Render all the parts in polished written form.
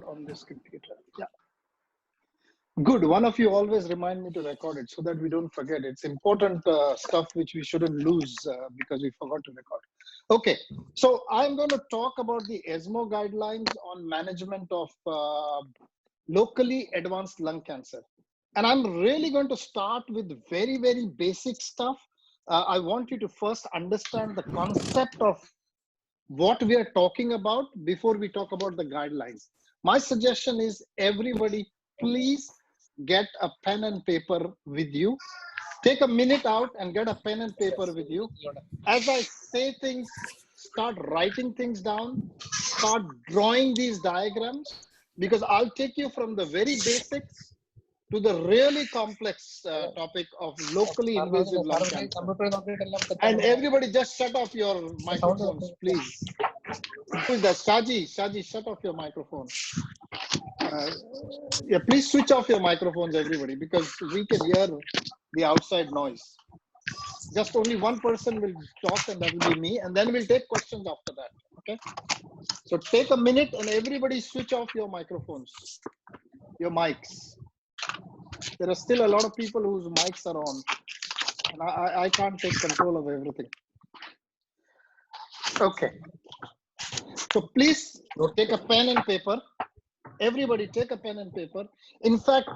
on this computer. Yeah. Good. One of you always remind me to record it so that we don't forget. It's important stuff which we shouldn't lose because we forgot to record. Okay. So I'm going to talk about the ESMO guidelines on management of locally advanced lung cancer. And I'm really going to start with very, very basic stuff. I want you to first understand the concept of what we are talking about before we talk about the guidelines. My suggestion is everybody, please get a pen and paper with you. Take a minute out and get a pen and paper with you. As I say things, start writing things down, start drawing these diagrams, because I'll take you from the very basics to the really complex topic of locally invasive lung cancer. And everybody just shut off your microphones, please. Who is that? Shaji, shut off your microphone. Yeah, please switch off your microphones, everybody, because we can hear the outside noise. Just only one person will talk, and that will be me, and then we'll take questions after that, okay? So take a minute and everybody switch off your microphones, your mics. There are still a lot of people whose mics are on, and I can't take control of everything. Okay. So please take a pen and paper. Everybody take a pen and paper. In fact,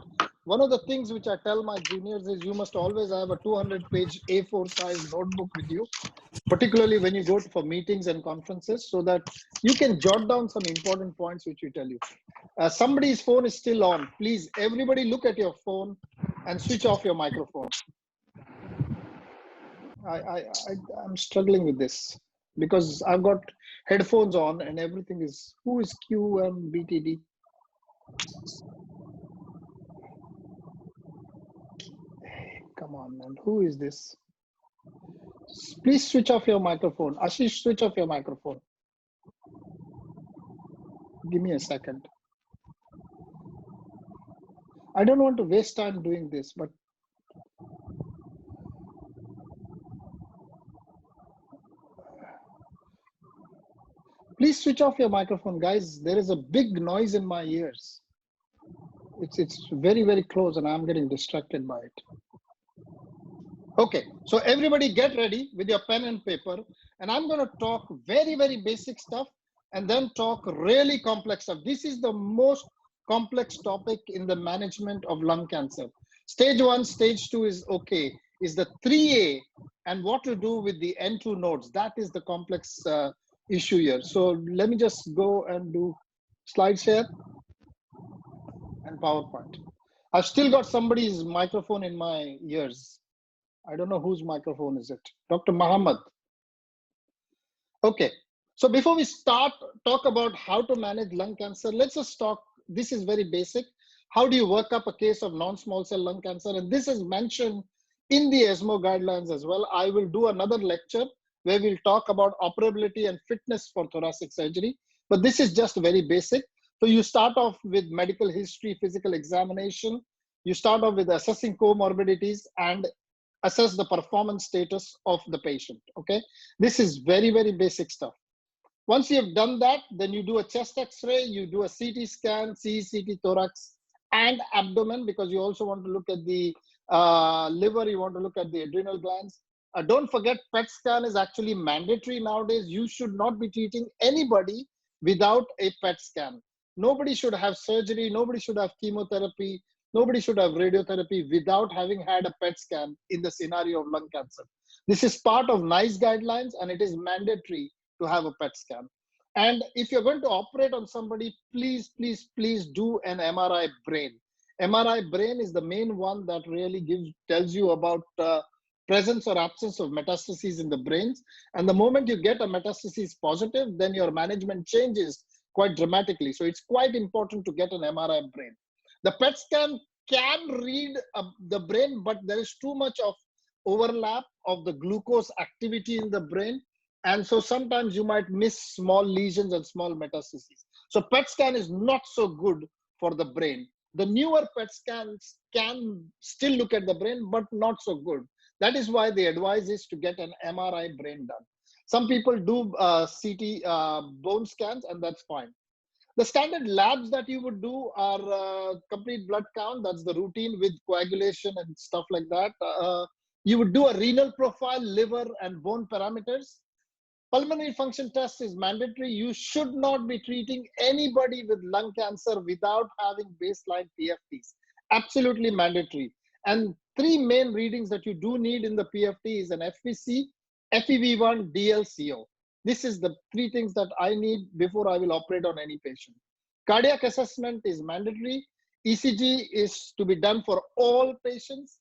one of the things which I tell my juniors is you must always have a 200-page A4 size notebook with you, particularly when you go for meetings and conferences, so that you can jot down some important points which we tell you. Somebody's phone is still on. Please, everybody look at your phone and switch off your microphone. I'm struggling with this because I've got headphones on and everything is, who is QMBTD? Come on, man, who is this? Please switch off your microphone. Ashish, switch off your microphone. Give me a second. I don't want to waste time doing this, but please switch off your microphone, guys. There is a big noise in my ears. It's very, very close and I'm getting distracted by it. Okay, so everybody get ready with your pen and paper, and I'm going to talk very, very basic stuff and then talk really complex stuff. This is the most complex topic in the management of lung cancer. Stage 1, stage 2 is okay. Is the 3A and what to do with the N2 nodes. That is the complex issue here. So let me just go and do slide share and PowerPoint. I've still got somebody's microphone in my ears. I don't know whose microphone is it. Dr. Muhammad. Okay, so before we start talk about how to manage lung cancer, let's just talk, this is very basic. How do you work up a case of non-small cell lung cancer? And this is mentioned in the ESMO guidelines as well. I will do another lecture where we'll talk about operability and fitness for thoracic surgery. But this is just very basic. So you start off with medical history, physical examination. You start off with assessing comorbidities and assess the performance status of the patient, okay? This is very, very basic stuff. Once you have done that, then you do a chest x-ray, you do a CT scan, CT thorax, and abdomen, because you also want to look at the liver, you want to look at the adrenal glands. Don't forget, PET scan is actually mandatory nowadays. You should not be treating anybody without a PET scan. Nobody should have surgery, nobody should have chemotherapy, nobody should have radiotherapy without having had a PET scan in the scenario of lung cancer. This is part of NICE guidelines and it is mandatory to have a PET scan. And if you're going to operate on somebody, please, please, please do an MRI brain. MRI brain is the main one that really tells you about presence or absence of metastases in the brains. And the moment you get a metastasis positive, then your management changes quite dramatically. So it's quite important to get an MRI brain. The PET scan can read the brain, but there is too much of overlap of the glucose activity in the brain. And so sometimes you might miss small lesions and small metastases. So PET scan is not so good for the brain. The newer PET scans can still look at the brain, but not so good. That is why the advice is to get an MRI brain done. Some people do CT bone scans, and that's fine. The standard labs that you would do are complete blood count, that's the routine with coagulation and stuff like that. You would do a renal profile, liver and bone parameters. Pulmonary function test is mandatory. You should not be treating anybody with lung cancer without having baseline PFTs. Absolutely mandatory. And three main readings that you do need in the PFT is an FVC, FEV1, DLCO. This is the three things that I need before I will operate on any patient. Cardiac assessment is mandatory. ECG is to be done for all patients.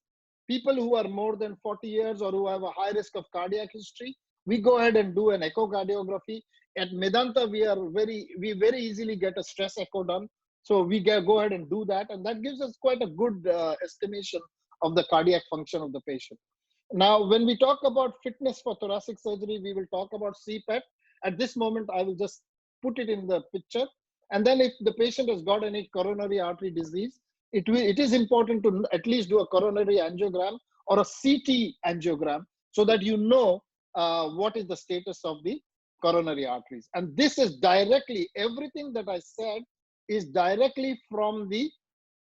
People who are more than 40 years or who have a high risk of cardiac history, we go ahead and do an echocardiography. At Medanta, we very easily get a stress echo done. So we go ahead and do that. And that gives us quite a good estimation of the cardiac function of the patient. Now, when we talk about fitness for thoracic surgery, we will talk about CPET. At this moment, I will just put it in the picture. And then if the patient has got any coronary artery disease, it is important to at least do a coronary angiogram or a CT angiogram so that you know what is the status of the coronary arteries. And this is directly, everything that I said is directly from the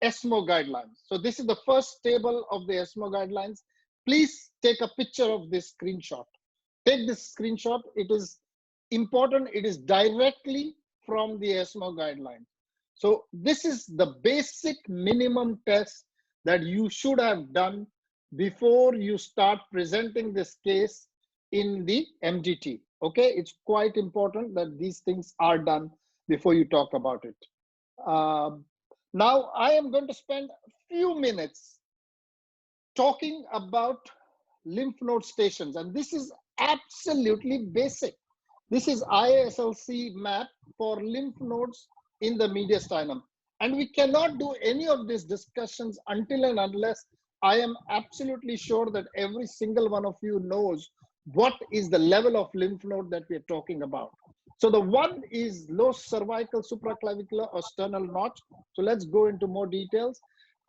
ESMO guidelines. So this is the first table of the ESMO guidelines. Please take a picture of this screenshot. Take this screenshot. It is important. It is directly from the ESMO guidelines. So this is the basic minimum test that you should have done before you start presenting this case in the MDT. Okay, it's quite important that these things are done before you talk about it. Now I am going to spend a few minutes talking about lymph node stations, and this is absolutely basic. This is IASLC map for lymph nodes in the mediastinum. And we cannot do any of these discussions until and unless I am absolutely sure that every single one of you knows what is the level of lymph node that we are talking about. So the one is low cervical supraclavicular or sternal notch. So let's go into more details.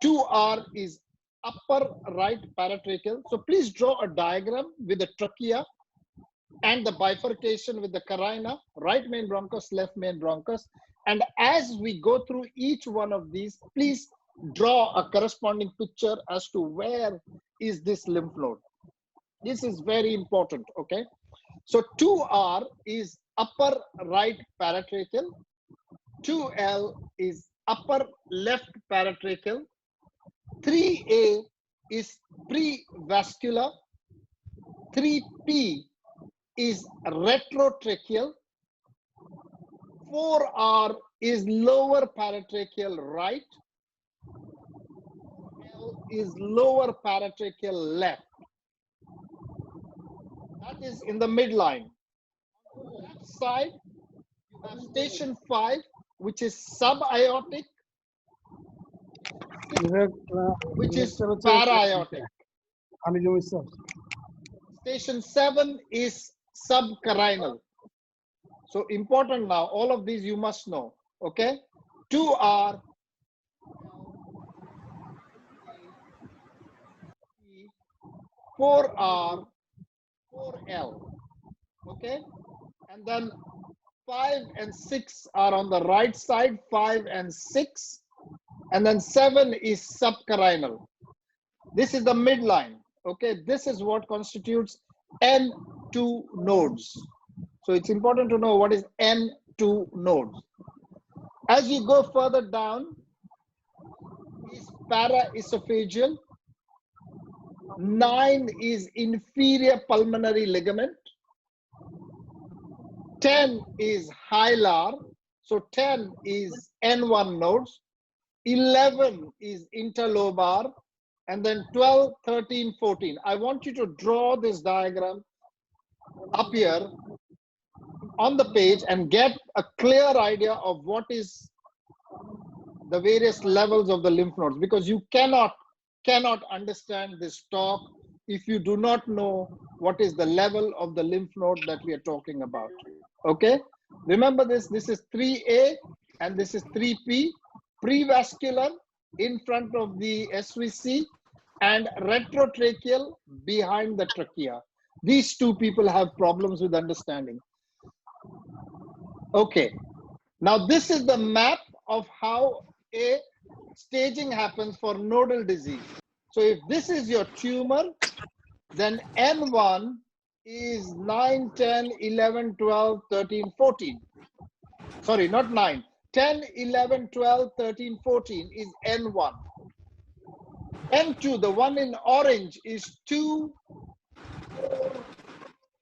2R is upper right paratracheal. So please draw a diagram with the trachea and the bifurcation with the carina, right main bronchus, left main bronchus. And as we go through each one of these, please draw a corresponding picture as to where is this lymph node. This is very important, okay? So 2R is upper right paratracheal, 2L is upper left paratracheal, 3A is prevascular, 3P is retrotracheal, 4R is lower paratracheal right, L is lower paratracheal left. That is in the midline. On the left side, you have station 5, which is subaortic, which is para-aortic. Station 7 is subcarinal. So important now, all of these you must know, okay? 2R, 4R, 4L, okay? And then 5 and 6 are on the right side, 5 and 6. And then 7 is subcarinal. This is the midline, okay? This is what constitutes N2 nodes. So it's important to know what is N2 nodes. As you go further down, is paraesophageal. 9 is inferior pulmonary ligament. 10 is hilar. So 10 is N1 nodes. 11 is interlobar. And then 12, 13, 14. I want you to draw this diagram up here on the page and get a clear idea of what is the various levels of the lymph nodes, because you cannot understand this talk if you do not know what is the level of the lymph node that we are talking about. Okay, remember this is 3A and this is 3P, prevascular in front of the SVC and retrotracheal behind the trachea. These two people have problems with understanding. Okay, Now, this is the map of how a staging happens for nodal disease. So if this is your tumor, then N1 is 9, 10, 11, 12, 13, 14. Sorry, not 9. 10, 11, 12, 13, 14 is N1. N2, the one in orange, is 2, 4,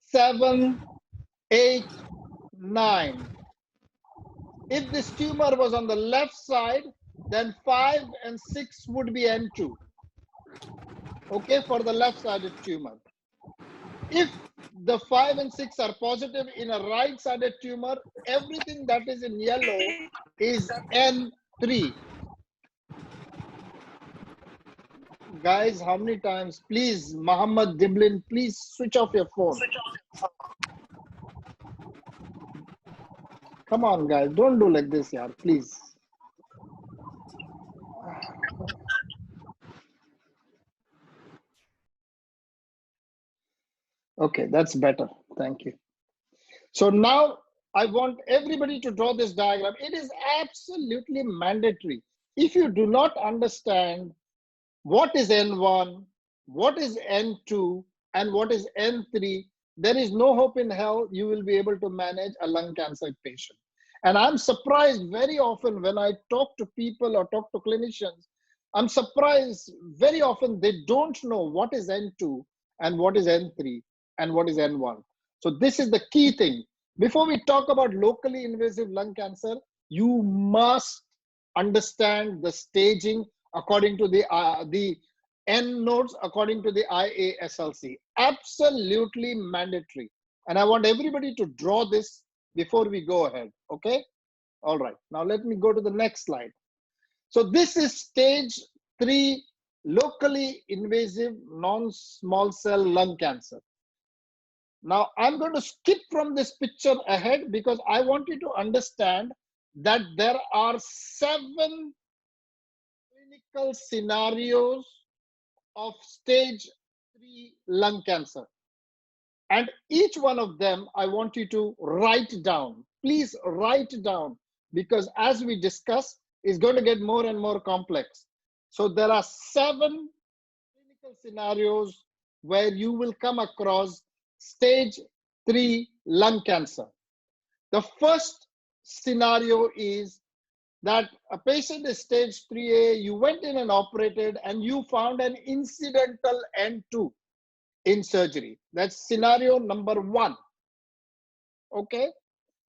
7, 8, 9. If this tumor was on the left side, then 5 and 6 would be N2. Okay, for the left-sided tumor. If the 5 and 6 are positive in a right-sided tumor, everything that is in yellow is N3. Guys, how many times? Please, Muhammad Diblin, please switch off your phone. Come on, guys, don't do like this, yaar, please. Okay, that's better. Thank you. So now I want everybody to draw this diagram. It is absolutely mandatory. If you do not understand what is N1, what is N2, and what is N3, there is no hope in hell you will be able to manage a lung cancer patient. And I'm surprised very often when I talk to people or talk to clinicians, I'm surprised very often they don't know what is N2 and what is N3 and what is N1. So this is the key thing. Before we talk about locally invasive lung cancer, you must understand the staging according to the N nodes, according to the IASLC. Absolutely mandatory. And I want everybody to draw this before we go ahead. Okay? All right. Now let me go to the next slide. So this is stage 3 locally invasive non-small cell lung cancer. Now I'm going to skip from this picture ahead because I want you to understand that there are 7 clinical scenarios of stage 3 lung cancer. And each one of them, I want you to write down. Please write down, because as we discuss, it's going to get more and more complex. So there are 7 clinical scenarios where you will come across stage 3 lung cancer. The first scenario is that a patient is stage 3A, you went in and operated and you found an incidental N2 in surgery. That's scenario number 1. Okay,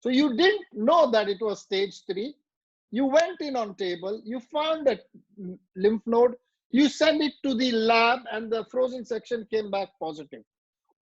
so you didn't know that it was stage 3. You went in on table, you found a lymph node, you send it to the lab and the frozen section came back positive.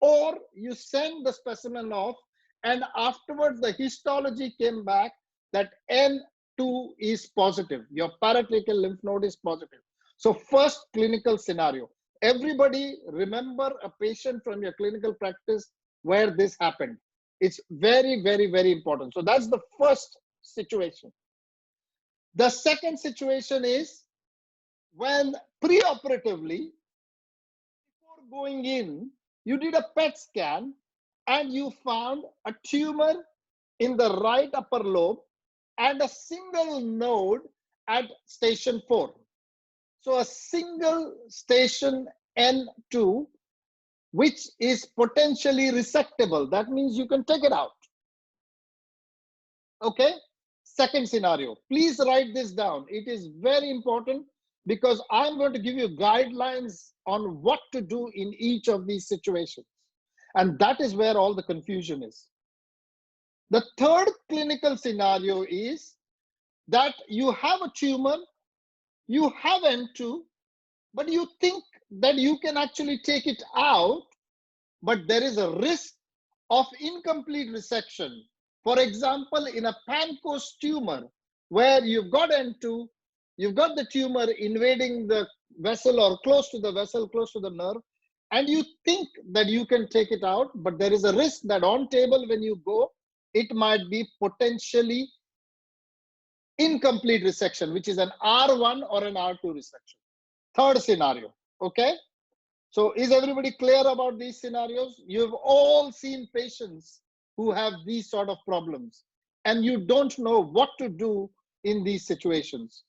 Or you send the specimen off and afterwards the histology came back that N2 is positive. Your paratracheal lymph node is positive. So first clinical scenario. Everybody remember a patient from your clinical practice where this happened. It's very, very, very important. So that's the first situation. The second situation is when preoperatively, before going in, you did a PET scan and you found a tumor in the right upper lobe and a single node at station 4. So a single station N2, which is potentially resectable. That means you can take it out. Okay? Second scenario. Please write this down. It is very important because I'm going to give you guidelines on what to do in each of these situations. And that is where all the confusion is. The third clinical scenario is that you have a tumor, you have N2, but you think that you can actually take it out, but there is a risk of incomplete resection. For example, in a Pancoast tumor, where you've got N2, you've got the tumor invading the vessel or close to the vessel, close to the nerve, and you think that you can take it out, but there is a risk that on table when you go, it might be potentially incomplete resection, which is an R1 or an R2 resection. Third scenario, okay? So is everybody clear about these scenarios? You've all seen patients who have these sort of problems. and you don't know what to do in these situations.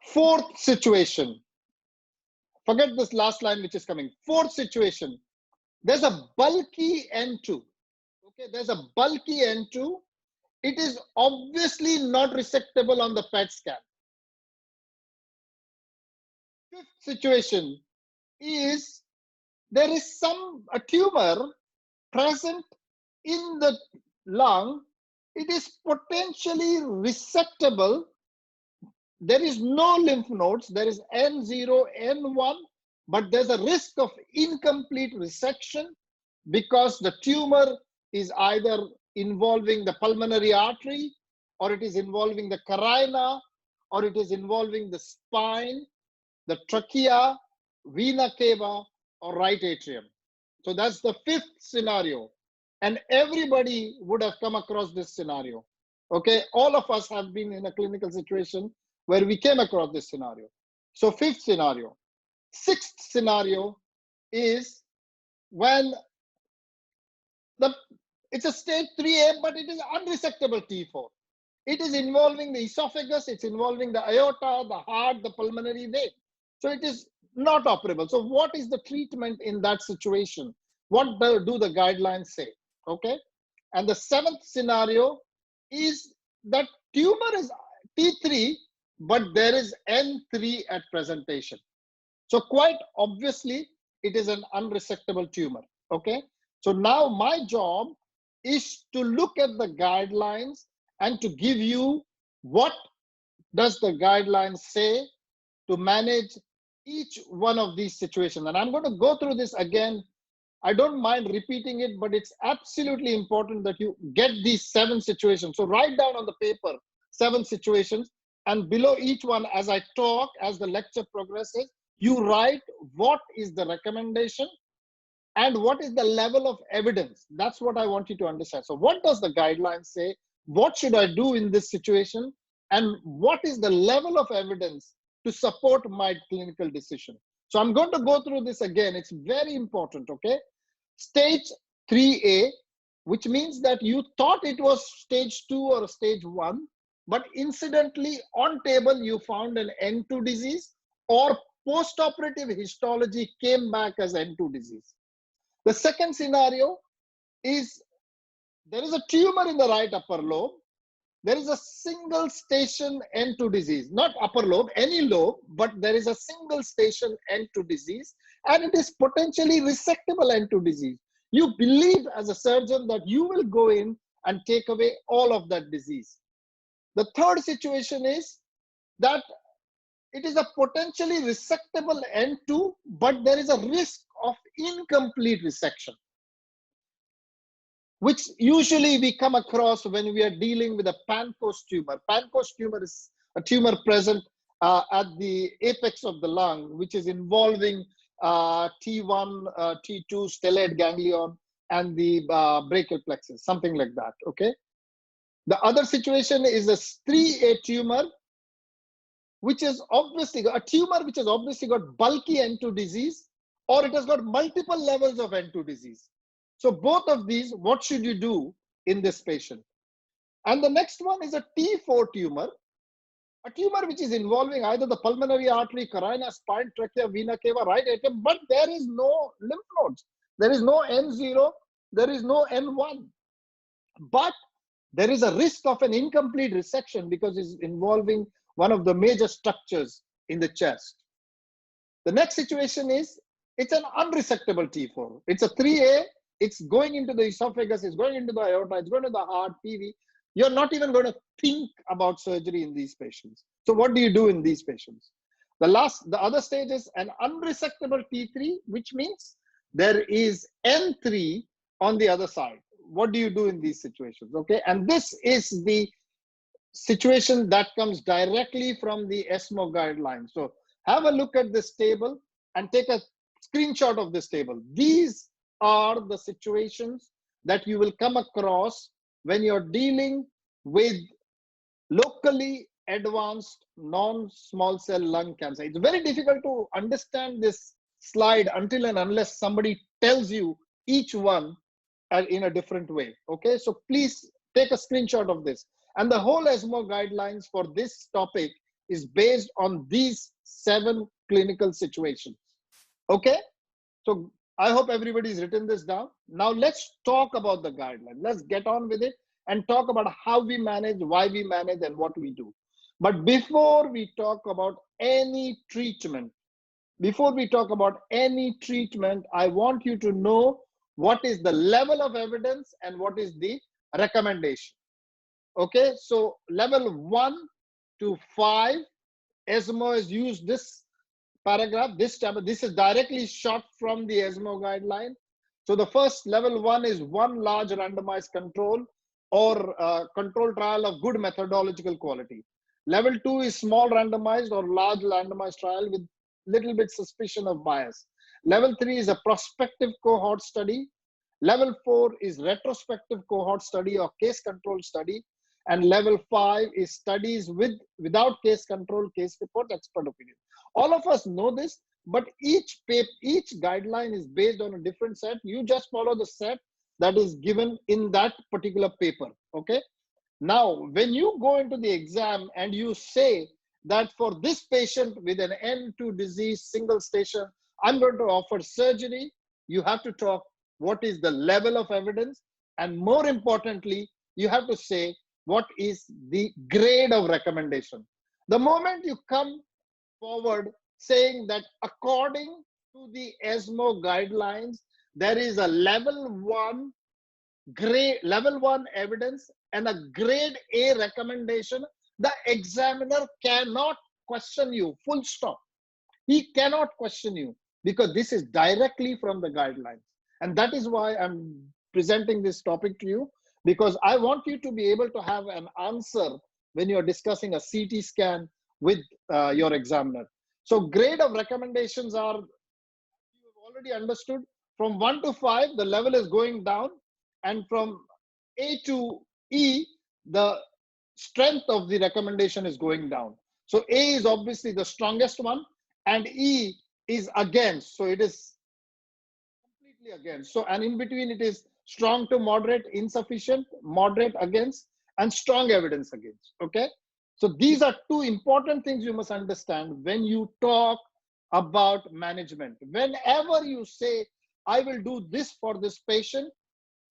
Fourth situation, forget this last line which is coming. Fourth situation, there's a bulky N2. Okay, there's a bulky N2. It is obviously not resectable on the PET scan. Fifth situation is there is a tumor present in the lung. It is potentially resectable. There is no lymph nodes. There is N0, N1, but there's a risk of incomplete resection because the tumor is either involving the pulmonary artery, or it is involving the carina, or it is involving the spine, the trachea, vena cava, or right atrium. So that's the fifth scenario. And everybody would have come across this scenario. Okay, all of us have been in a clinical situation where we came across this scenario. So fifth scenario. Sixth scenario is when it's a stage 3A, but it is unresectable T4. It is involving the esophagus, it's involving the aorta, the heart, the pulmonary vein. So it is not operable. So what is the treatment in that situation? What do the guidelines say? Okay. And the seventh scenario is that tumor is T3, but there is N3 at presentation. So quite obviously, it is an unresectable tumor. Okay. So now my job is to look at the guidelines and to give you what does the guidelines say to manage each one of these situations. And I'm going to go through this again. I don't mind repeating it, but it's absolutely important that you get these 7 situations. So write down on the paper 7 situations, and below each one, as I talk, as the lecture progresses, you write what is the recommendation and what is the level of evidence. That's what I want you to understand. So what does the guidelines say? What should I do in this situation? And what is the level of evidence to support my clinical decision? So I'm going to go through this again. It's very important, okay? Stage 3A, which means that you thought it was stage 2 or stage 1, but incidentally on table you found an N2 disease, or postoperative histology came back as N2 disease. The second scenario is there is a tumor in the right upper lobe. There is a single station N2 disease, not upper lobe, any lobe, but there is a single station N2 disease, and it is potentially resectable N2 disease. You believe as a surgeon that you will go in and take away all of that disease. The third situation is that it is a potentially resectable N2, but there is a risk of incomplete resection, which usually we come across when we are dealing with a Pancoast tumor. Pancoast tumor is a tumor present at the apex of the lung, which is involving T1, T2, stellate ganglion, and the brachial plexus, something like that, okay? The other situation is a 3A tumor, which is obviously a tumor which has obviously got bulky N2 disease, or it has got multiple levels of N2 disease. So both of these, what should you do in this patient? And the next one is a T4 tumor, a tumor which is involving either the pulmonary artery, carina, spine, trachea, vena cava, right atrium, but there is no lymph nodes. There is no N0, there is no N1. But there is a risk of an incomplete resection because it's involving one of the major structures in the chest. The next situation is, it's an unresectable T4. It's a 3A, it's going into the esophagus, it's going into the aorta, it's going to the heart, PV. You're not even going to think about surgery in these patients. So what do you do in these patients? The other stage is an unresectable T3, which means there is N3 on the other side. What do you do in these situations? Okay, and this is the situation that comes directly from the ESMO guidelines. So have a look at this table and take a screenshot of this table. These are the situations that you will come across when you're dealing with locally advanced non-small cell lung cancer. It's very difficult to understand this slide until and unless somebody tells you each one in a different way. Okay, so please Take a screenshot of this. And the whole ESMO guidelines for this topic is based on these 7 clinical situations. Okay? So I hope everybody's written this down. Now let's talk about the guideline. Let's get on with it and talk about how we manage, why we manage, and what we do. But before we talk about any treatment, I want you to know what is the level of evidence and what is the recommendation. Okay, so level 1 to 5, ESMO has used this paragraph, this chapter. This is directly shot from the ESMO guideline. So the first level 1 is one large randomized control or control trial of good methodological quality. Level 2 is small randomized or large randomized trial with little bit suspicion of bias. Level 3 is a prospective cohort study. Level 4 is retrospective cohort study or case control study. And level 5 is studies without case control, case report, expert opinion. All of us know this, but each guideline is based on a different set. You just follow the set that is given in that particular paper. Okay. Now, when you go into the exam and you say that for this patient with an N2 disease, single station, I'm going to offer surgery, you have to talk what is the level of evidence. And more importantly, you have to say what is the grade of recommendation. The moment you come forward saying that according to the ESMO guidelines, there is a level 1 evidence and a grade A recommendation, the examiner cannot question you, full stop. He cannot question you because this is directly from the guidelines. And that is why I'm presenting this topic to you, because I want you to be able to have an answer when you're discussing a CT scan with your examiner. So grade of recommendations are, you've already understood, from 1 to 5, the level is going down, and from A to E, the strength of the recommendation is going down. So A is obviously the strongest one, and E is against. So it is completely against. So, and in between it is strong to moderate, insufficient, moderate, against, and strong evidence against. Okay. So these are 2 important things you must understand when you talk about management. Whenever you say, I will do this for this patient,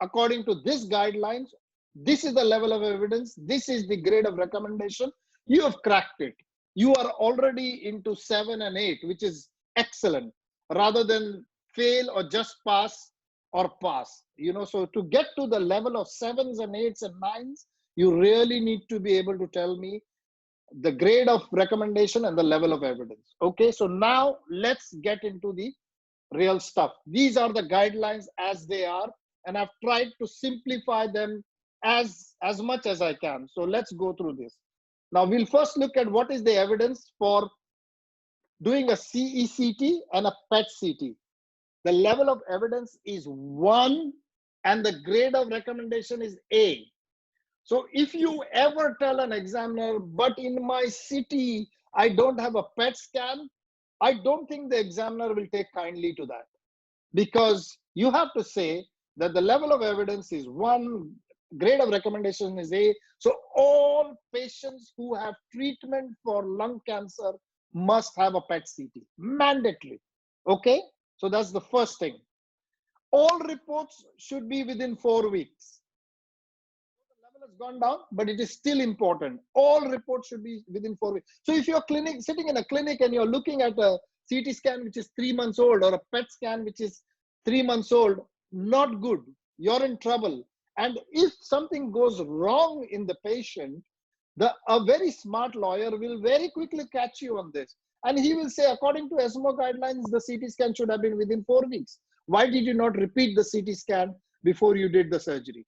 according to this guidelines, this is the level of evidence, this is the grade of recommendation, you have cracked it. You are already into 7 and 8, which is excellent, rather than fail or just pass or pass. You know, so to get to the level of 7s and 8s and 9s, you really need to be able to tell me the grade of recommendation and the level of evidence. Okay, so now let's get into the real stuff. These are the guidelines as they are, and I've tried to simplify them as much as I can. So let's go through this. Now we'll first look at what is the evidence for doing a CECT and a PET-CT. The level of evidence is 1 and the grade of recommendation is A. So if you ever tell an examiner, but in my city, I don't have a PET scan, I don't think the examiner will take kindly to that, because you have to say that the level of evidence is 1, grade of recommendation is A. So all patients who have treatment for lung cancer must have a PET-CT, mandatory. Okay, so that's the first thing. All reports should be within 4 weeks. The level has gone down, but it is still important. All reports should be within 4 weeks. So if you're sitting in a clinic and you're looking at a CT scan which is 3 months old or a PET scan which is 3 months old, not good. You're in trouble. And if something goes wrong in the patient, a very smart lawyer will very quickly catch you on this. And he will say, according to ESMO guidelines, the CT scan should have been within 4 weeks. Why did you not repeat the CT scan before you did the surgery?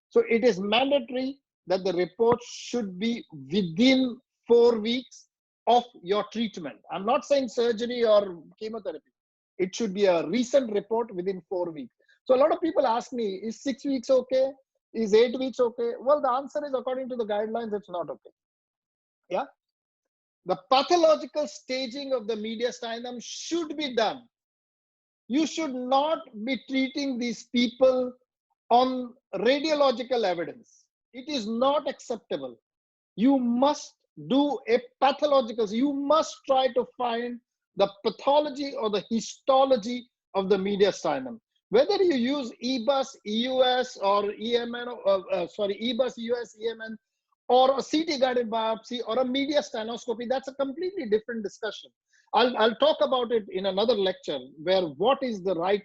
So it is mandatory that the report should be within 4 weeks of your treatment. I'm not saying surgery or chemotherapy. It should be a recent report within 4 weeks. So a lot of people ask me, is 6 weeks okay? Is 8 weeks okay? Well, the answer is, according to the guidelines, it's not okay. Yeah. The pathological staging of the mediastinum should be done. You should not be treating these people on radiological evidence. It is not acceptable. You must do a pathological, you must try to find the pathology or the histology of the mediastinum. Whether you use EBUS, EUS, or EMN, EBUS, EUS, EMN, or a CT guided biopsy or a mediastinoscopy, that's a completely different discussion. I'll talk about it in another lecture where what is the right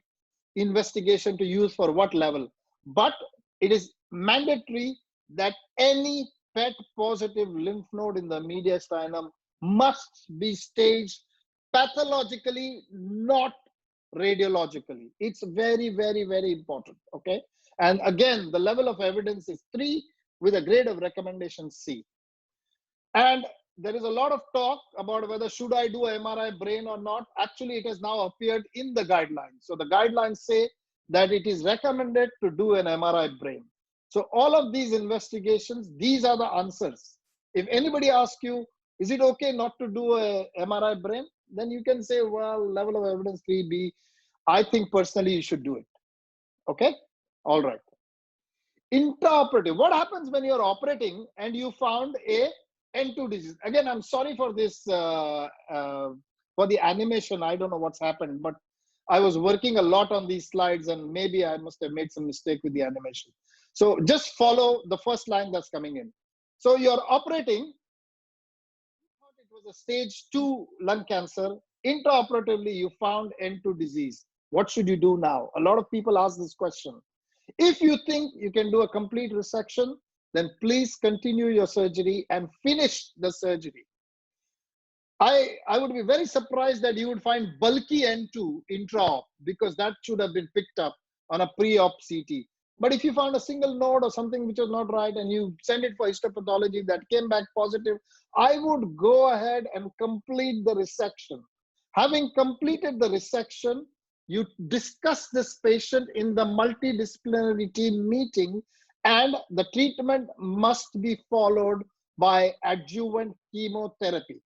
investigation to use for what level. But it is mandatory that any PET positive lymph node in the mediastinum must be staged pathologically, not radiologically. It's very, very, very important. Okay. And again, the level of evidence is 3 with a grade of recommendation C. And there is a lot of talk about whether should I do MRI brain or not. Actually, it has now appeared in the guidelines. So the guidelines say that it is recommended to do an MRI brain. So all of these investigations, these are the answers. If anybody asks you, is it okay not to do a MRI brain? Then you can say, well, level of evidence 3B. I think personally you should do it. Okay? All right. Intraoperative. What happens when you're operating and you found a N2 disease? Again, I'm sorry for this, for the animation. I don't know what's happened, but I was working a lot on these slides and maybe I must have made some mistake with the animation. So just follow the first line that's coming in. So you're operating, you thought it was a stage 2 lung cancer. Intraoperatively, you found N2 disease. What should you do now? A lot of people ask this question. If you think you can do a complete resection, then please continue your surgery and finish the surgery. I would be very surprised that you would find bulky N2 intra-op because that should have been picked up on a pre-op CT. But if you found a single node or something which was not right and you send it for histopathology that came back positive, I would go ahead and complete the resection. Having completed the resection, you discuss this patient in the multidisciplinary team meeting, and the treatment must be followed by adjuvant chemotherapy.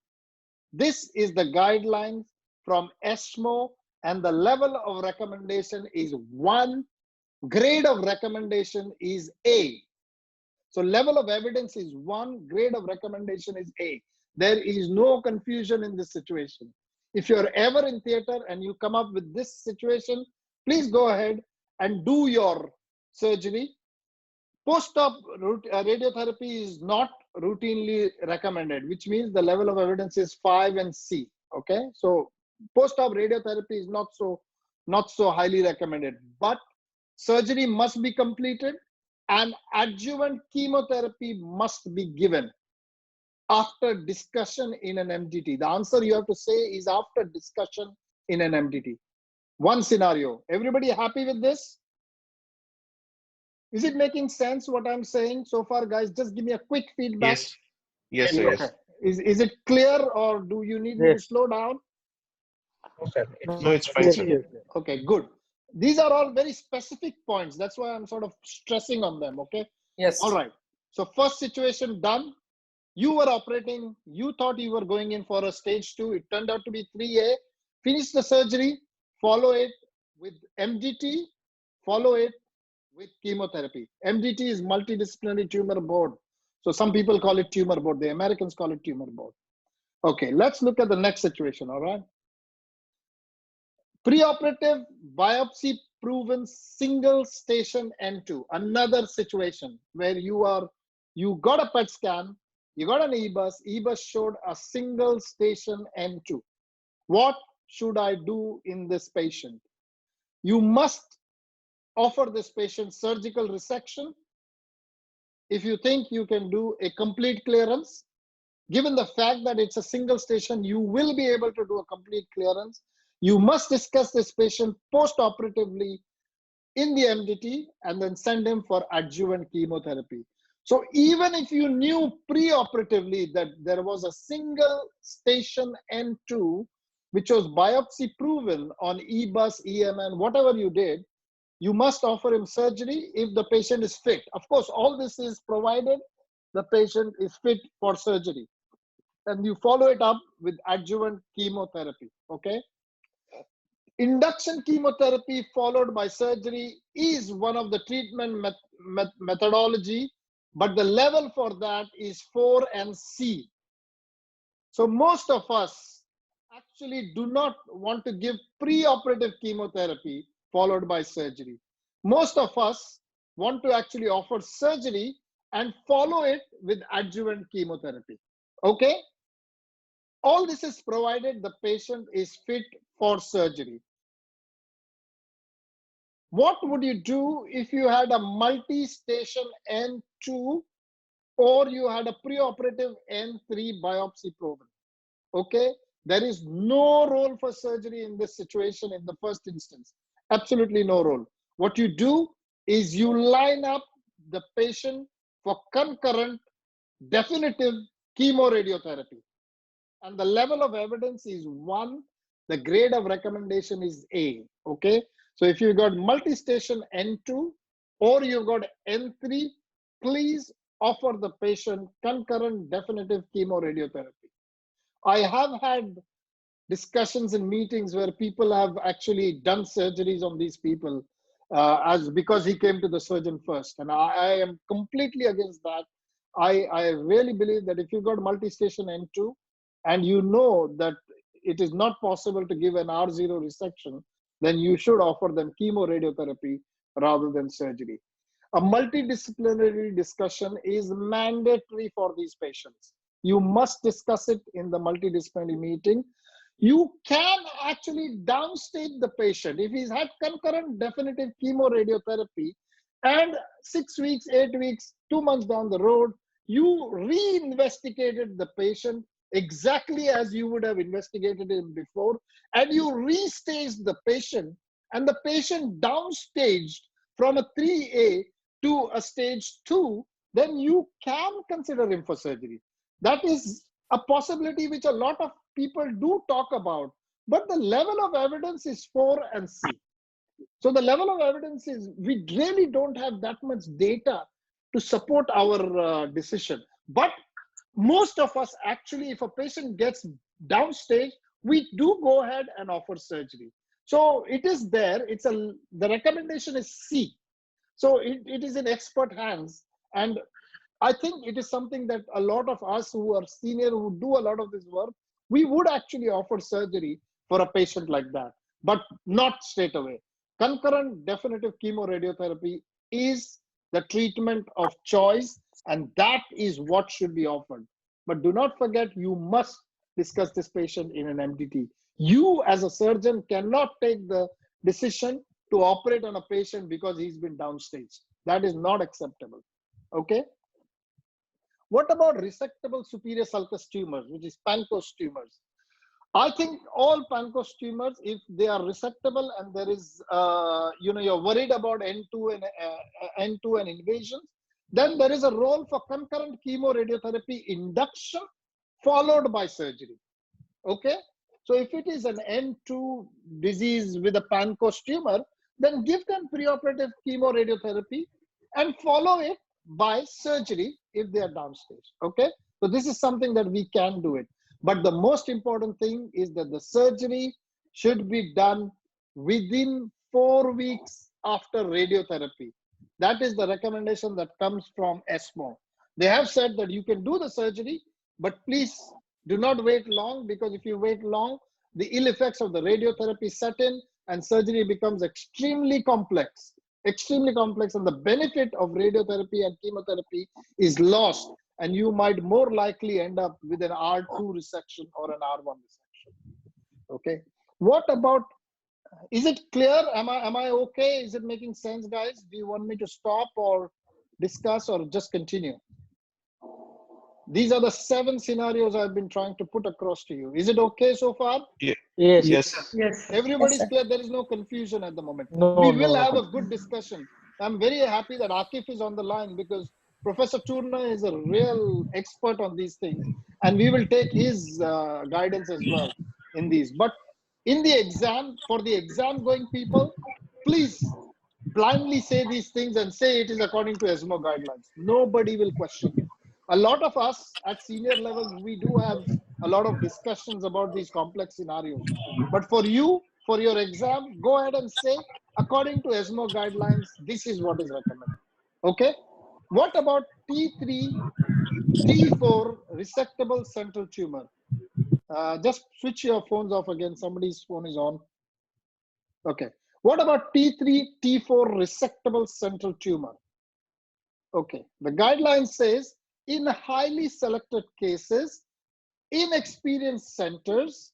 This is the guidelines from ESMO, and the level of recommendation is 1. Grade of recommendation is A. So level of evidence is 1, grade of recommendation is A. There is no confusion in this situation. If you're ever in theater and you come up with this situation, please go ahead and do your surgery. Post-op radiotherapy is not routinely recommended, which means the level of evidence is 5 and C. Okay, so post-op radiotherapy is not so highly recommended, but surgery must be completed and adjuvant chemotherapy must be given after discussion in an MDT. The answer you have to say is after discussion in an MDT. One scenario. Everybody happy with this? Is it making sense what I'm saying so far, guys? Just give me a quick feedback. Yes. Yes, sir. Okay. Yes. Is it clear or do you need me to slow down? No, it's fine, sir. Okay, good. These are all very specific points. That's why I'm sort of stressing on them. Okay. Yes. All right. So first situation done. You were operating. You thought you were going in for a stage 2. It turned out to be 3A. Finish the surgery. Follow it with MDT. Follow it with chemotherapy. MDT is multidisciplinary tumor board. So some people call it tumor board. The Americans call it tumor board. Okay, let's look at the next situation. All right. Preoperative biopsy proven single station N2. Another situation where you got a PET scan, you got an EBUS. EBUS showed a single station N2. What should I do in this patient? You must offer this patient surgical resection. If you think you can do a complete clearance, given the fact that it's a single station, you will be able to do a complete clearance. You must discuss this patient post-operatively in the MDT and then send him for adjuvant chemotherapy. So even if you knew pre-operatively that there was a single station N2, which was biopsy proven on EBUS, EMN, whatever you did, you must offer him surgery if the patient is fit. Of course, all this is provided the patient is fit for surgery. And you follow it up with adjuvant chemotherapy, okay? Induction chemotherapy followed by surgery is one of the treatment methodology but the level for that is 4 and C. So most of us actually do not want to give pre-operative chemotherapy followed by surgery. Most of us want to actually offer surgery and follow it with adjuvant chemotherapy. Okay? All this is provided the patient is fit for surgery. What would you do if you had a multi-station N2 or you had a preoperative N3 biopsy proven? Okay, there is no role for surgery in this situation in the first instance. Absolutely no role. What you do is you line up the patient for concurrent definitive chemoradiotherapy. And the level of evidence is 1. The grade of recommendation is A. Okay, so if you've got multi-station N2 or you've got N3, please offer the patient concurrent definitive chemoradiotherapy. I have had discussions and meetings where people have actually done surgeries on these people as because he came to the surgeon first, and I am completely against that. I really believe that if you've got multi-station N2 and you know that it is not possible to give an R0 resection, then you should offer them chemoradiotherapy rather than surgery. A multidisciplinary discussion is mandatory for these patients. You must discuss it in the multidisciplinary meeting. You can actually downstage the patient. If he's had concurrent definitive chemoradiotherapy and 6 weeks, 8 weeks, 2 months down the road, you re-investigated the patient exactly as you would have investigated him before, and you restaged the patient, and the patient downstaged from a 3A to a stage 2, then you can consider him for surgery. That is a possibility which a lot of people do talk about, but the level of evidence is 4 and C. So the level of evidence is, we really don't have that much data to support our decision. But most of us actually, if a patient gets downstage, we do go ahead and offer surgery. So it is there. The recommendation is C. So it is in expert hands. And I think it is something that a lot of us who are senior, who do a lot of this work, we would actually offer surgery for a patient like that, but not straight away. Concurrent definitive chemoradiotherapy is the treatment of choice, and that is what should be offered. But do not forget, you must discuss this patient in an MDT. You as a surgeon cannot take the decision to operate on a patient because he's been downstaged. That is not acceptable. Okay. What about resectable superior sulcus tumors, which is Pancoast tumors? I think all Pancoast tumors, if they are resectable and there is, you're worried about N2 and invasions, then there is a role for concurrent chemoradiotherapy induction followed by surgery. Okay, so if it is an N2 disease with a Pancoast tumor, then give them preoperative chemoradiotherapy and follow it by surgery if they are downstage. Okay, so this is something that we can do it. But the most important thing is that the surgery should be done within 4 weeks after radiotherapy. That is the recommendation that comes from ESMO. They have said that you can do the surgery, but please do not wait long, because if you wait long, the ill effects of the radiotherapy set in and surgery becomes extremely complex, and the benefit of radiotherapy and chemotherapy is lost, and you might more likely end up with an R2 resection or an R1 resection. Okay, what about, is it clear? Am I okay? Is it making sense, guys? Do you want me to stop or discuss or just continue? These are the 7 scenarios I've been trying to put across to you. Is it okay so far? Yeah. Yes. Yes. Everybody's Yes, clear. There is no confusion at the moment. No, We will no. have a good discussion. I'm very happy that Akif is on the line, because Professor Turna is a real expert on these things, and we will take his guidance as well in these. But in the exam, for the exam going people, please blindly say these things and say it is according to ESMO guidelines. Nobody will question you. A lot of us at senior levels, we do have a lot of discussions about these complex scenarios. But for you, for your exam, go ahead and say, according to ESMO guidelines, this is what is recommended. Okay? What about T3, T4 resectable central tumor? Just switch your phones off again. Somebody's phone is on. Okay. What about T3, T4 resectable central tumor? Okay. The guideline says in highly selected cases, in experienced centers,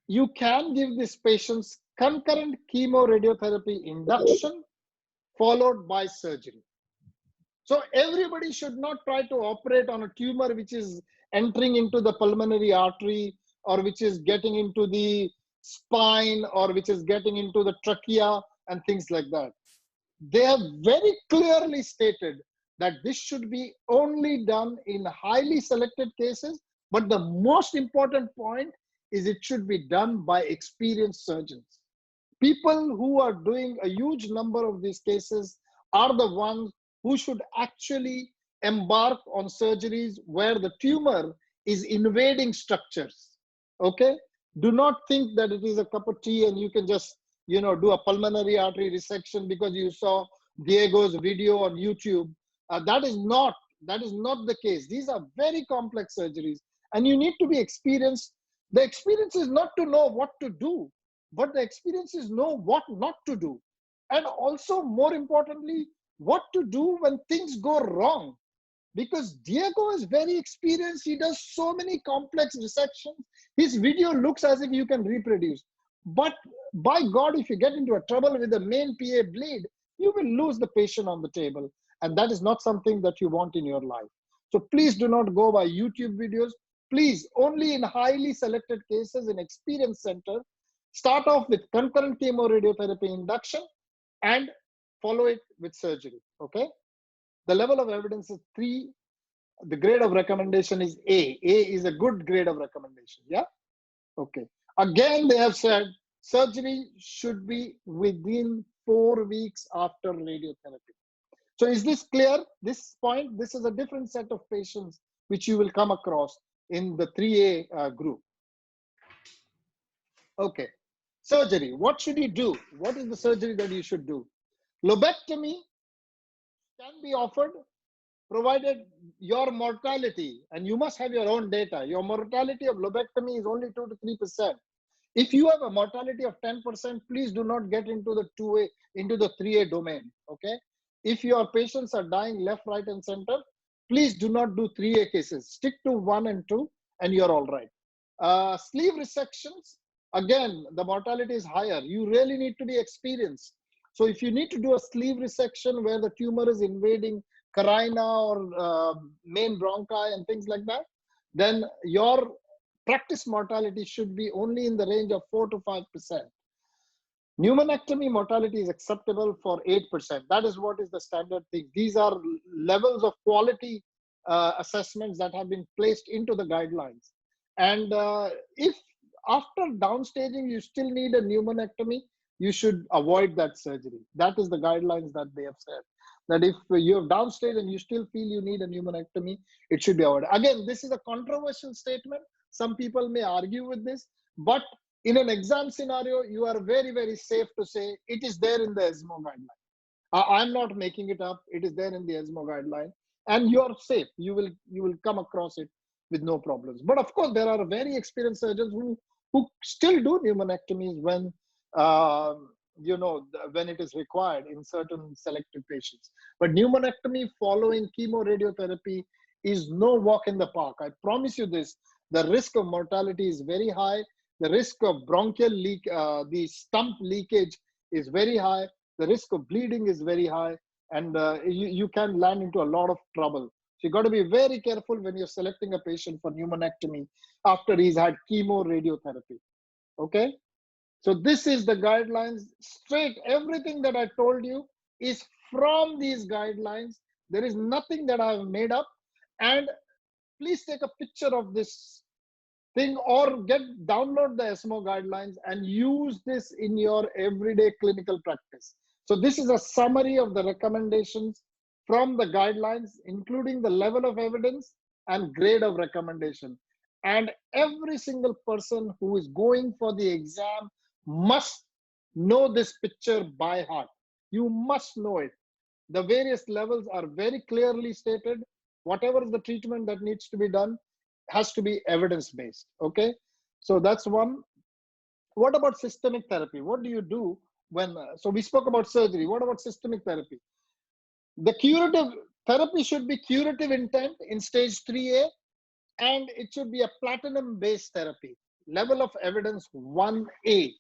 you can give these patients concurrent chemoradiotherapy induction followed by surgery. So everybody should not try to operate on a tumor which is entering into the pulmonary artery, or which is getting into the spine, or which is getting into the trachea and things like that. They have very clearly stated that this should be only done in highly selected cases. But the most important point is it should be done by experienced surgeons. People who are doing a huge number of these cases are the ones who should actually embark on surgeries where the tumor is invading structures. Okay? Do not think that it is a cup of tea and you can just, do a pulmonary artery resection because you saw Diego's video on YouTube. That is not the case. These are very complex surgeries and you need to be experienced. The experience is not to know what to do, but the experience is know what not to do. And also, more importantly, what to do when things go wrong. Because Diego is very experienced. He does so many complex resections. His video looks as if you can reproduce. But by God, if you get into a trouble with the main PA bleed, you will lose the patient on the table. And that is not something that you want in your life. So please do not go by YouTube videos. Please, only in highly selected cases in experienced center, start off with concurrent chemoradiotherapy induction and follow it with surgery, okay? The level of evidence is 3. The grade of recommendation is A. A is a good grade of recommendation, yeah? Okay. Again, they have said surgery should be within 4 weeks after radiotherapy. So is this clear? This point, this is a different set of patients which you will come across in the 3A group. Okay. Surgery, what should you do? What is the surgery that you should do? Lobectomy can be offered provided your mortality, and you must have your own data, your mortality of lobectomy is only 2 to 3%. If you have a mortality of 10%, please do not get into the 2A, into the 3A domain, okay? If your patients are dying left, right, and center, please do not do 3A cases. Stick to 1 and 2, and you're all right. Sleeve resections, again, the mortality is higher. You really need to be experienced. So if you need to do a sleeve resection where the tumor is invading carina or main bronchi and things like that, then your practice mortality should be only in the range of 4 to 5%. Pneumonectomy mortality is acceptable for 8%. That is what is the standard thing. These are levels of quality assessments that have been placed into the guidelines. And if after downstaging you still need a pneumonectomy, you should avoid that surgery. That is the guidelines that they have said. That if you have downstage and you still feel you need a pneumonectomy, it should be avoided. Again, this is a controversial statement. Some people may argue with this, but in an exam scenario, you are very, very safe to say it is there in the ESMO guideline. I'm not making it up. It is there in the ESMO guideline, and you are safe. You will come across it with no problems. But of course, there are very experienced surgeons who still do pneumonectomies when when it is required in certain selected patients. But pneumonectomy following chemoradiotherapy is no walk in the park. I promise you this. The risk of mortality is very high. The risk of bronchial leak, the stump leakage is very high. The risk of bleeding is very high. And you can land into a lot of trouble. So you got to be very careful when you're selecting a patient for pneumonectomy after he's had chemoradiotherapy. Okay? So this is the guidelines. Straight, everything that I told you is from these guidelines. There is nothing that I've made up. And please take a picture of this thing or download the ESMO guidelines and use this in your everyday clinical practice. So this is a summary of the recommendations from the guidelines, including the level of evidence and grade of recommendation. And every single person who is going for the exam must know this picture by heart. You must know it. The various levels are very clearly stated. Whatever is the treatment that needs to be done has to be evidence-based, okay? So that's one. What about systemic therapy? What do you do when, so we spoke about surgery. What about systemic therapy? The curative therapy should be curative intent in stage 3A, and it should be a platinum-based therapy. Level of evidence 1A,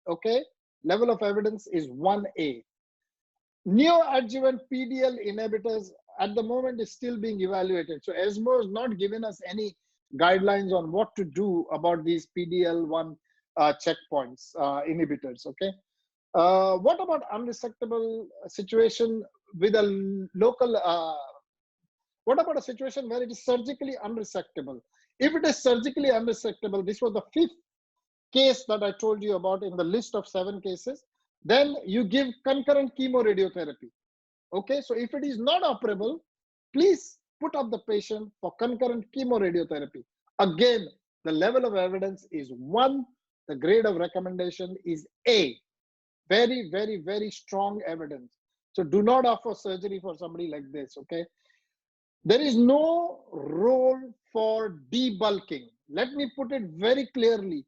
okay? Level of evidence is 1A. Neoadjuvant PDL inhibitors at the moment is still being evaluated. So ESMO has not given us any guidelines on what to do about these PDL1 checkpoints, inhibitors, okay? What about unresectable situation with a local, what about a situation where it is surgically unresectable? If it is surgically unresectable, this was the 5th case that I told you about in the list of 7 cases, then you give concurrent chemoradiotherapy. Okay, so if it is not operable, please put up the patient for concurrent chemoradiotherapy. Again, the level of evidence is 1, the grade of recommendation is A. Very, very, very strong evidence. So do not offer surgery for somebody like this, okay? There is no role for debulking. Let me put it very clearly.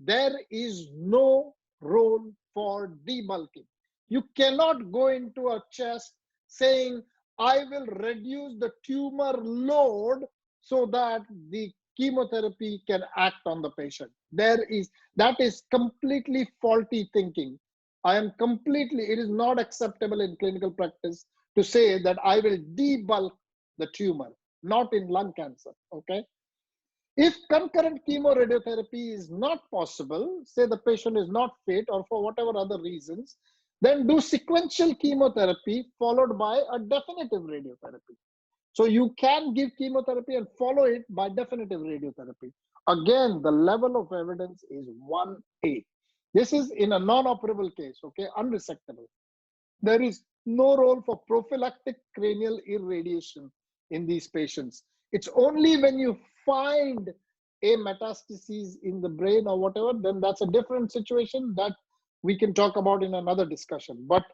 There is no role for debulking. You cannot go into a chest saying, I will reduce the tumor load so that the chemotherapy can act on the patient. That is completely faulty thinking. It is not acceptable in clinical practice to say that I will debulk the tumor, not in lung cancer, okay? If concurrent chemoradiotherapy is not possible, say the patient is not fit or for whatever other reasons, then do sequential chemotherapy followed by a definitive radiotherapy. So you can give chemotherapy and follow it by definitive radiotherapy. Again, the level of evidence is 1A. This is in a non-operable case, okay, unresectable. There is no role for prophylactic cranial irradiation in these patients. It's only when you find a metastasis in the brain or whatever, then that's a different situation that we can talk about in another discussion. But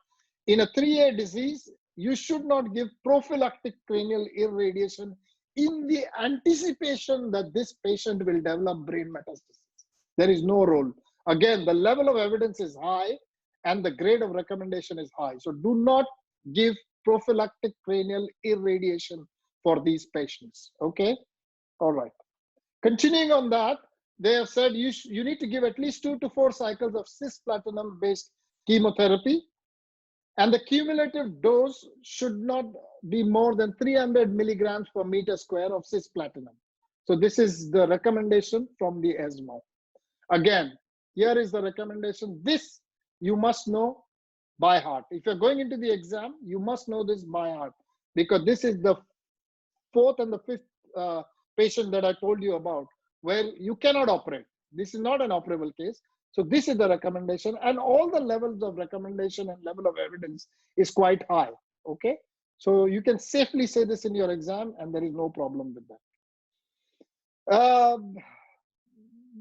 in a 3A disease, you should not give prophylactic cranial irradiation in the anticipation that this patient will develop brain metastasis. There is no role. Again, the level of evidence is high and the grade of recommendation is high. So do not give prophylactic cranial irradiation for these patients, okay? All right. Continuing on that, they have said you need to give at least 2 to 4 cycles of cisplatinum-based chemotherapy, and the cumulative dose should not be more than 300 milligrams per meter square of cisplatinum. So this is the recommendation from the ESMO. Again, here is the recommendation. This you must know by heart. If you're going into the exam, you must know this by heart, because this is the 4th and the 5th patient that I told you about where you cannot operate. This is not an operable case. So this is the recommendation, and all the levels of recommendation and level of evidence is quite high, okay? So you can safely say this in your exam and there is no problem with that.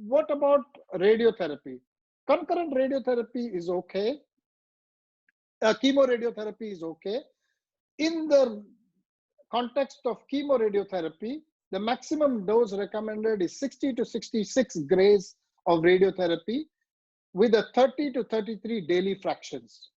What about radiotherapy? Concurrent radiotherapy is okay. Chemoradiotherapy is okay. In the context of chemoradiotherapy, the maximum dose recommended is 60 to 66 grays of radiotherapy with a 30 to 33 daily fractions.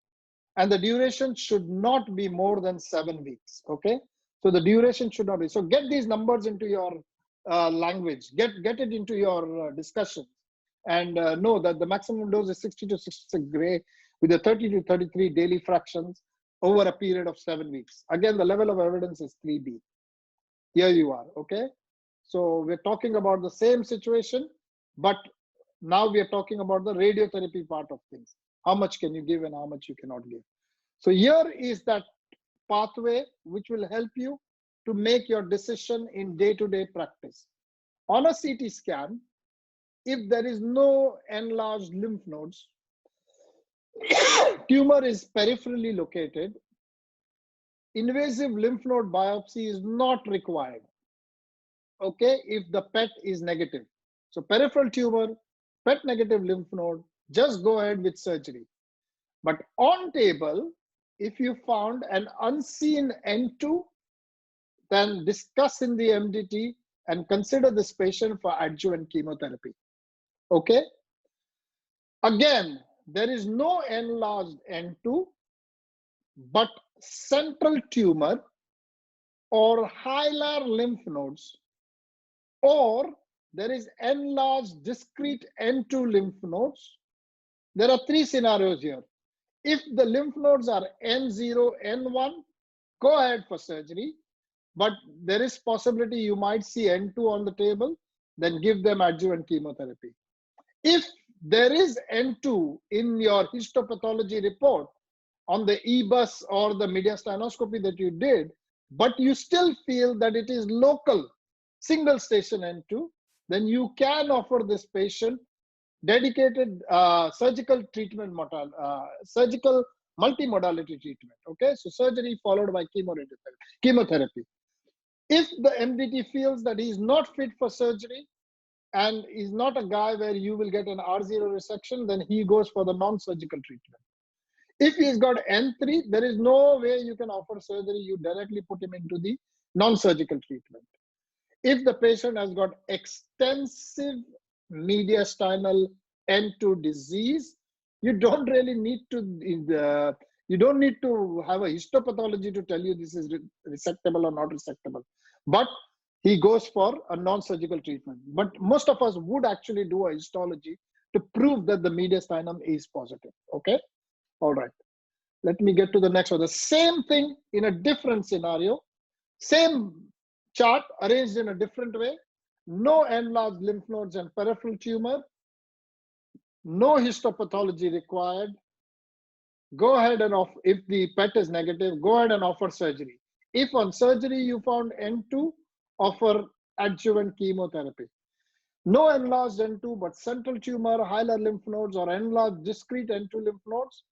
And the duration should not be more than 7 weeks, okay? So the duration should not be. So get these numbers into your language, get it into your discussion, and know that the maximum dose is 60 to 66 gray with a 30 to 33 daily fractions over a period of 7 weeks. Again, the level of evidence is 3B. Here you are, okay? So we're talking about the same situation, but now we are talking about the radiotherapy part of things. How much can you give and how much you cannot give? So here is that pathway which will help you to make your decision in day-to-day practice. On a CT scan, if there is no enlarged lymph nodes, tumor is peripherally located, invasive lymph node biopsy is not required, okay, if the PET is negative. So peripheral tumor, PET negative lymph node, just go ahead with surgery. But on table, if you found an unseen N2, then discuss in the MDT and consider this patient for adjuvant chemotherapy. Okay? Again, there is no enlarged N2, but central tumor or hilar lymph nodes, or there is enlarged discrete N2 lymph nodes. There are three scenarios here. If the lymph nodes are N0, N1, go ahead for surgery, but there is possibility you might see N2 on the table, then give them adjuvant chemotherapy. If there is N2 in your histopathology report on the EBUS or the mediastinoscopy that you did, but you still feel that it is local, single station N2, then you can offer this patient dedicated surgical treatment, surgical multimodality treatment. Okay, so surgery followed by chemotherapy. If the MDT feels that he is not fit for surgery and is not a guy where you will get an R0 resection, then he goes for the non-surgical treatment. If he's got N3, there is no way you can offer surgery. You directly put him into the non-surgical treatment. If the patient has got extensive mediastinal N2 disease, you don't really need to, you don't need to have a histopathology to tell you this is resectable or not resectable. But he goes for a non-surgical treatment. But most of us would actually do a histology to prove that the mediastinum is positive. Okay? All right. Let me get to the next one. The same thing in a different scenario. Same chart arranged in a different way. No enlarged lymph nodes and peripheral tumor. No histopathology required. Go ahead and offer, if the PET is negative, go ahead and offer surgery. If on surgery you found N2, offer adjuvant chemotherapy. No enlarged N2, but central tumor, hilar lymph nodes, or enlarged discrete N2 lymph nodes.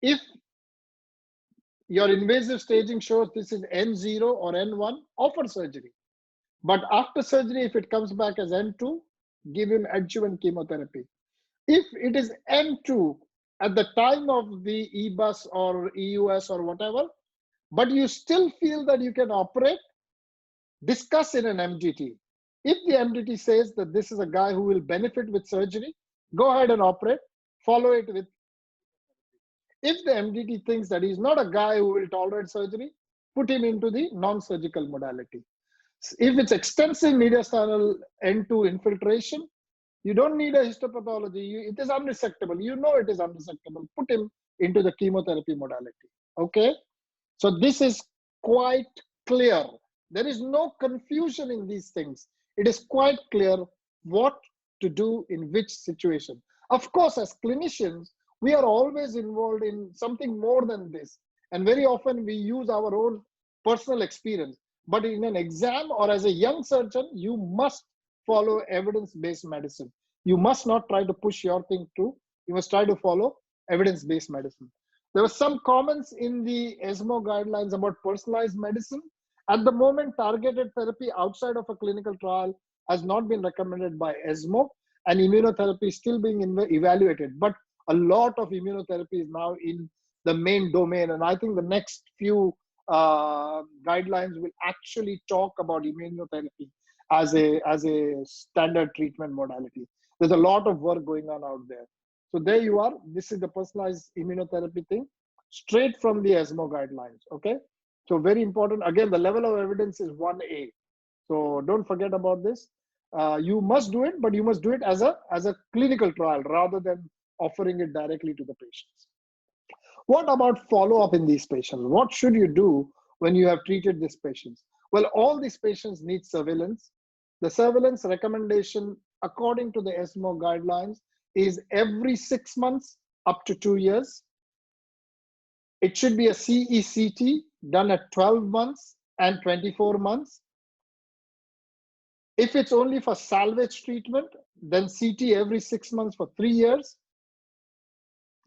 If your invasive staging shows this is N0 or N1, offer surgery. But after surgery, if it comes back as N2, give him adjuvant chemotherapy. If it is N2 at the time of the EBUS or EUS or whatever, but you still feel that you can operate, discuss in an MDT. If the MDT says that this is a guy who will benefit with surgery, go ahead and operate, follow it with. If the MDT thinks that he's not a guy who will tolerate surgery, put him into the non-surgical modality. If it's extensive mediastinal N2 infiltration, you don't need a histopathology. It is unresectable. You know it is unresectable. Put him into the chemotherapy modality. Okay? So this is quite clear. There is no confusion in these things. It is quite clear what to do in which situation. Of course, as clinicians, we are always involved in something more than this. And very often we use our own personal experience. But in an exam or as a young surgeon, you must follow evidence-based medicine. You must not try to push your thing through. You must try to follow evidence-based medicine. There were some comments in the ESMO guidelines about personalized medicine. At the moment, targeted therapy outside of a clinical trial has not been recommended by ESMO, and immunotherapy is still being evaluated. But a lot of immunotherapy is now in the main domain, and I think the next few guidelines will actually talk about immunotherapy as a standard treatment modality. There's a lot of work going on out there. So there you are. This is the personalized immunotherapy thing, straight from the ESMO guidelines. Okay. So very important. Again, the level of evidence is 1A. So don't forget about this. You must do it, but you must do it as a clinical trial rather than offering it directly to the patients. What about follow-up in these patients? What should you do when you have treated these patients? Well, all these patients need surveillance. The surveillance recommendation, according to the ESMO guidelines, is every 6 months up to 2 years. It should be a CECT done at 12 months and 24 months. If it's only for salvage treatment, then CT every 6 months for 3 years.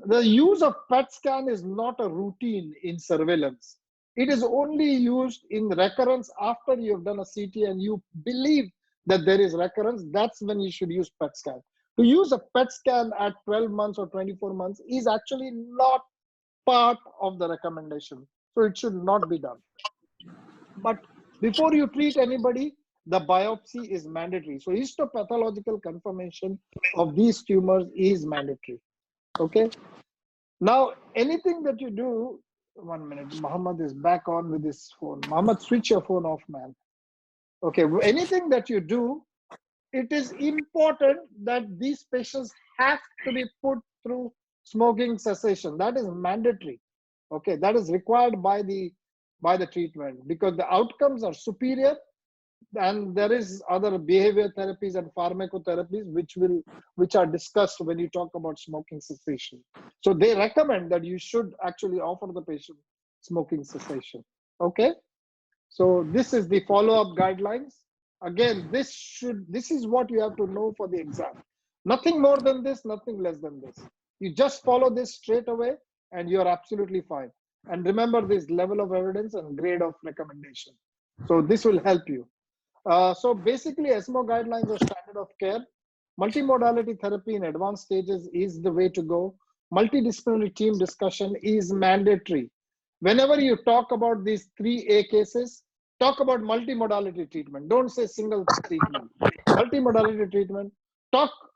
The use of PET scan is not a routine in surveillance. It is only used in recurrence after you have done a CT and you believe that there is recurrence. That's when you should use PET scan. To use a PET scan at 12 months or 24 months is actually not part of the recommendation. So it should not be done. But before you treat anybody, the biopsy is mandatory. So histopathological confirmation of these tumors is mandatory. Okay. Now, anything that you do, 1 minute, Muhammad is back on with his phone. Muhammad, switch your phone off, man. Okay, anything that you do, it is important that these patients have to be put through smoking cessation. That is mandatory. Okay, that is required by the treatment, because the outcomes are superior, and there is other behavior therapies and pharmacotherapies which are discussed when you talk about smoking cessation. So they recommend that you should actually offer the patient smoking cessation. Okay, so this is the follow-up guidelines. Again, this is what you have to know for the exam. Nothing more than this, nothing less than this. You just follow this straight away and you're absolutely fine. And remember this level of evidence and grade of recommendation. So this will help you. So basically, ESMO guidelines are standard of care. Multimodality therapy in advanced stages is the way to go. Multidisciplinary team discussion is mandatory. Whenever you talk about these 3A cases, talk about multimodality treatment. Don't say single treatment. Multimodality treatment.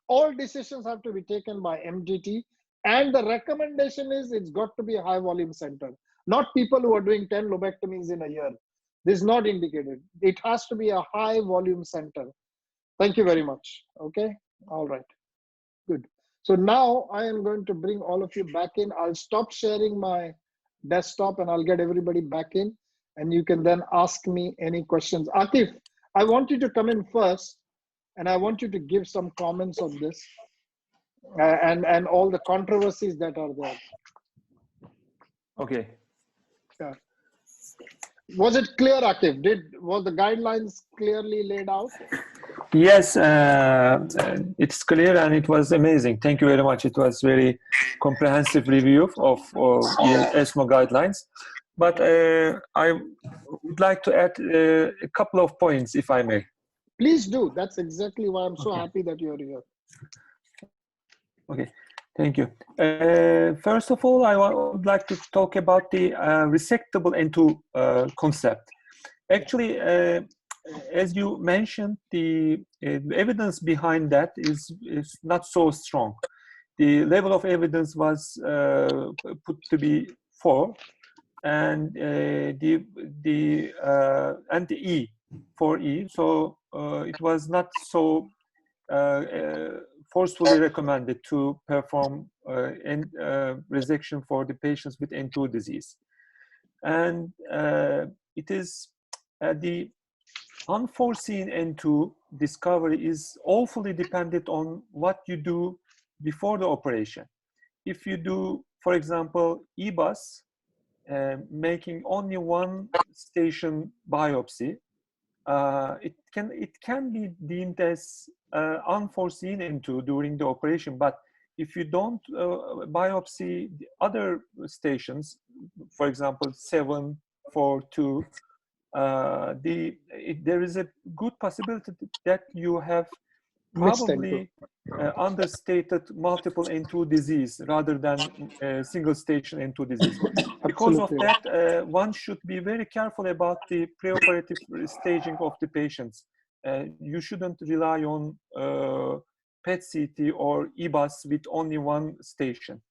All decisions have to be taken by MDT. And the recommendation is it's got to be a high volume center, not people who are doing 10 lobectomies in a year. This is not indicated. It has to be a high volume center. Thank you very much. Okay. All right. Good. So now I am going to bring all of you back in. I'll stop sharing my desktop and I'll get everybody back in, and you can then ask me any questions. Akif, I want you to come in first, and I want you to give some comments on this and all the controversies that are there. Okay. Yeah. Was it clear, Akif? Was the guidelines clearly laid out? Yes, it's clear and it was amazing. Thank you very much. It was very comprehensive review of ESMO guidelines. But I would like to add a couple of points, if I may. Please do. That's exactly why I'm so happy that you're here. Okay, thank you. First of all, I would like to talk about the resectable N2 concept. Actually, as you mentioned, the evidence behind that is not so strong. The level of evidence was put to be 4, and the E, 4E. So it was not so forcefully recommended to perform resection for the patients with N2 disease. And it is the unforeseen N2 discovery is awfully dependent on what you do before the operation. If you do, for example, EBUS, making only one station biopsy, it can be deemed as unforeseen N2 during the operation. But if you don't biopsy the other stations, for example, 7, 4, 2, there is a good possibility that you have probably understated multiple N2 disease rather than single station N2 disease. Because of that, one should be very careful about the preoperative staging of the patients. You shouldn't rely on PET-CT or EBUS with only one station.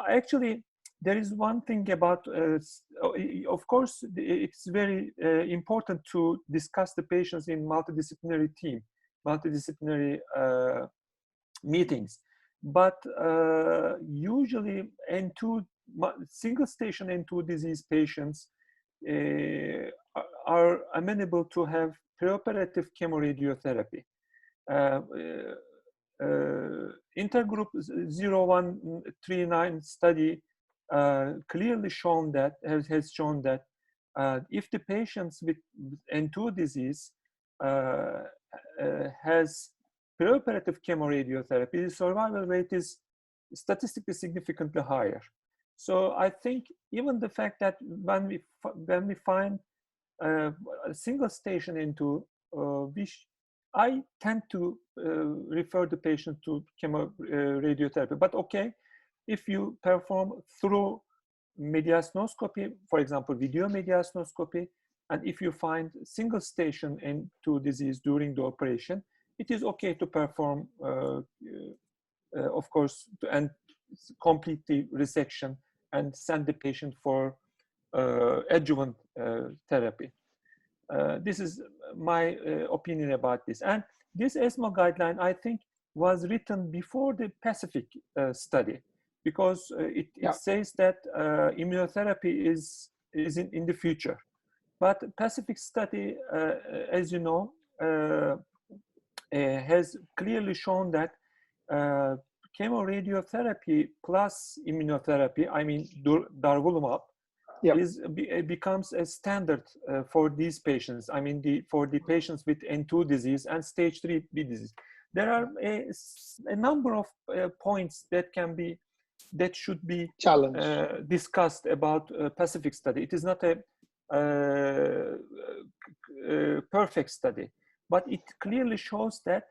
Actually, there is one thing about, of course, it's very important to discuss the patients in multidisciplinary team, multidisciplinary meetings. But usually N2, single station N2 disease patients are amenable to have preoperative chemoradiotherapy. Intergroup 0139 study clearly shown that, has shown that if the patients with N2 disease has preoperative chemoradiotherapy, the survival rate is statistically significantly higher. So I think even the fact that when we find a single station N2, I tend to refer the patient to chemoradiotherapy. But okay, if you perform through mediastinoscopy, for example, video mediastinoscopy, and if you find single station N2 disease during the operation, it is okay to perform, of course, and complete the resection and send the patient for adjuvant therapy. This is my opinion about this. And this ESMO guideline, I think, was written before the Pacific study, because it says that immunotherapy is in the future. But Pacific study, as you know, has clearly shown that chemoradiotherapy plus immunotherapy, I mean durvalumab, becomes a standard for these patients. I mean, for the patients with N2 disease and stage 3B disease. There are a number of points that should be discussed about Pacific study. It is not a perfect study, but it clearly shows that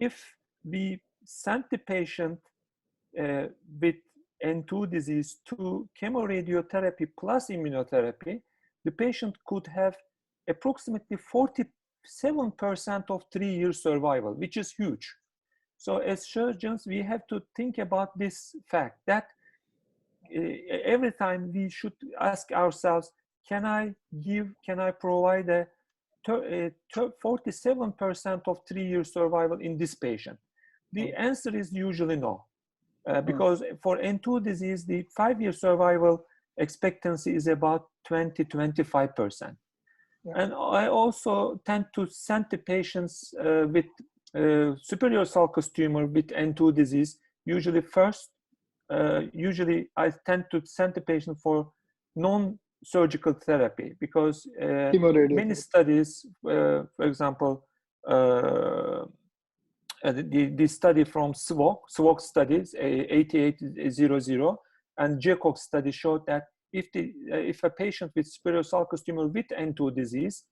if we send the patient with N2 disease to chemoradiotherapy plus immunotherapy, the patient could have approximately 47% of 3-year survival, which is huge. So as surgeons, we have to think about this fact that every time we should ask ourselves, can I provide a 47% of 3-year survival in this patient? The answer is usually no. Because for N2 disease, the 5-year survival expectancy is about 20–25%. And I also tend to send the patients with superior sulcus tumor with N2 disease. Usually I tend to send the patient for non-surgical therapy, because many studies, for example, the study from SWOG studies, 8800, and JCOG study showed that if a patient with superior sulcus tumor with N2 disease,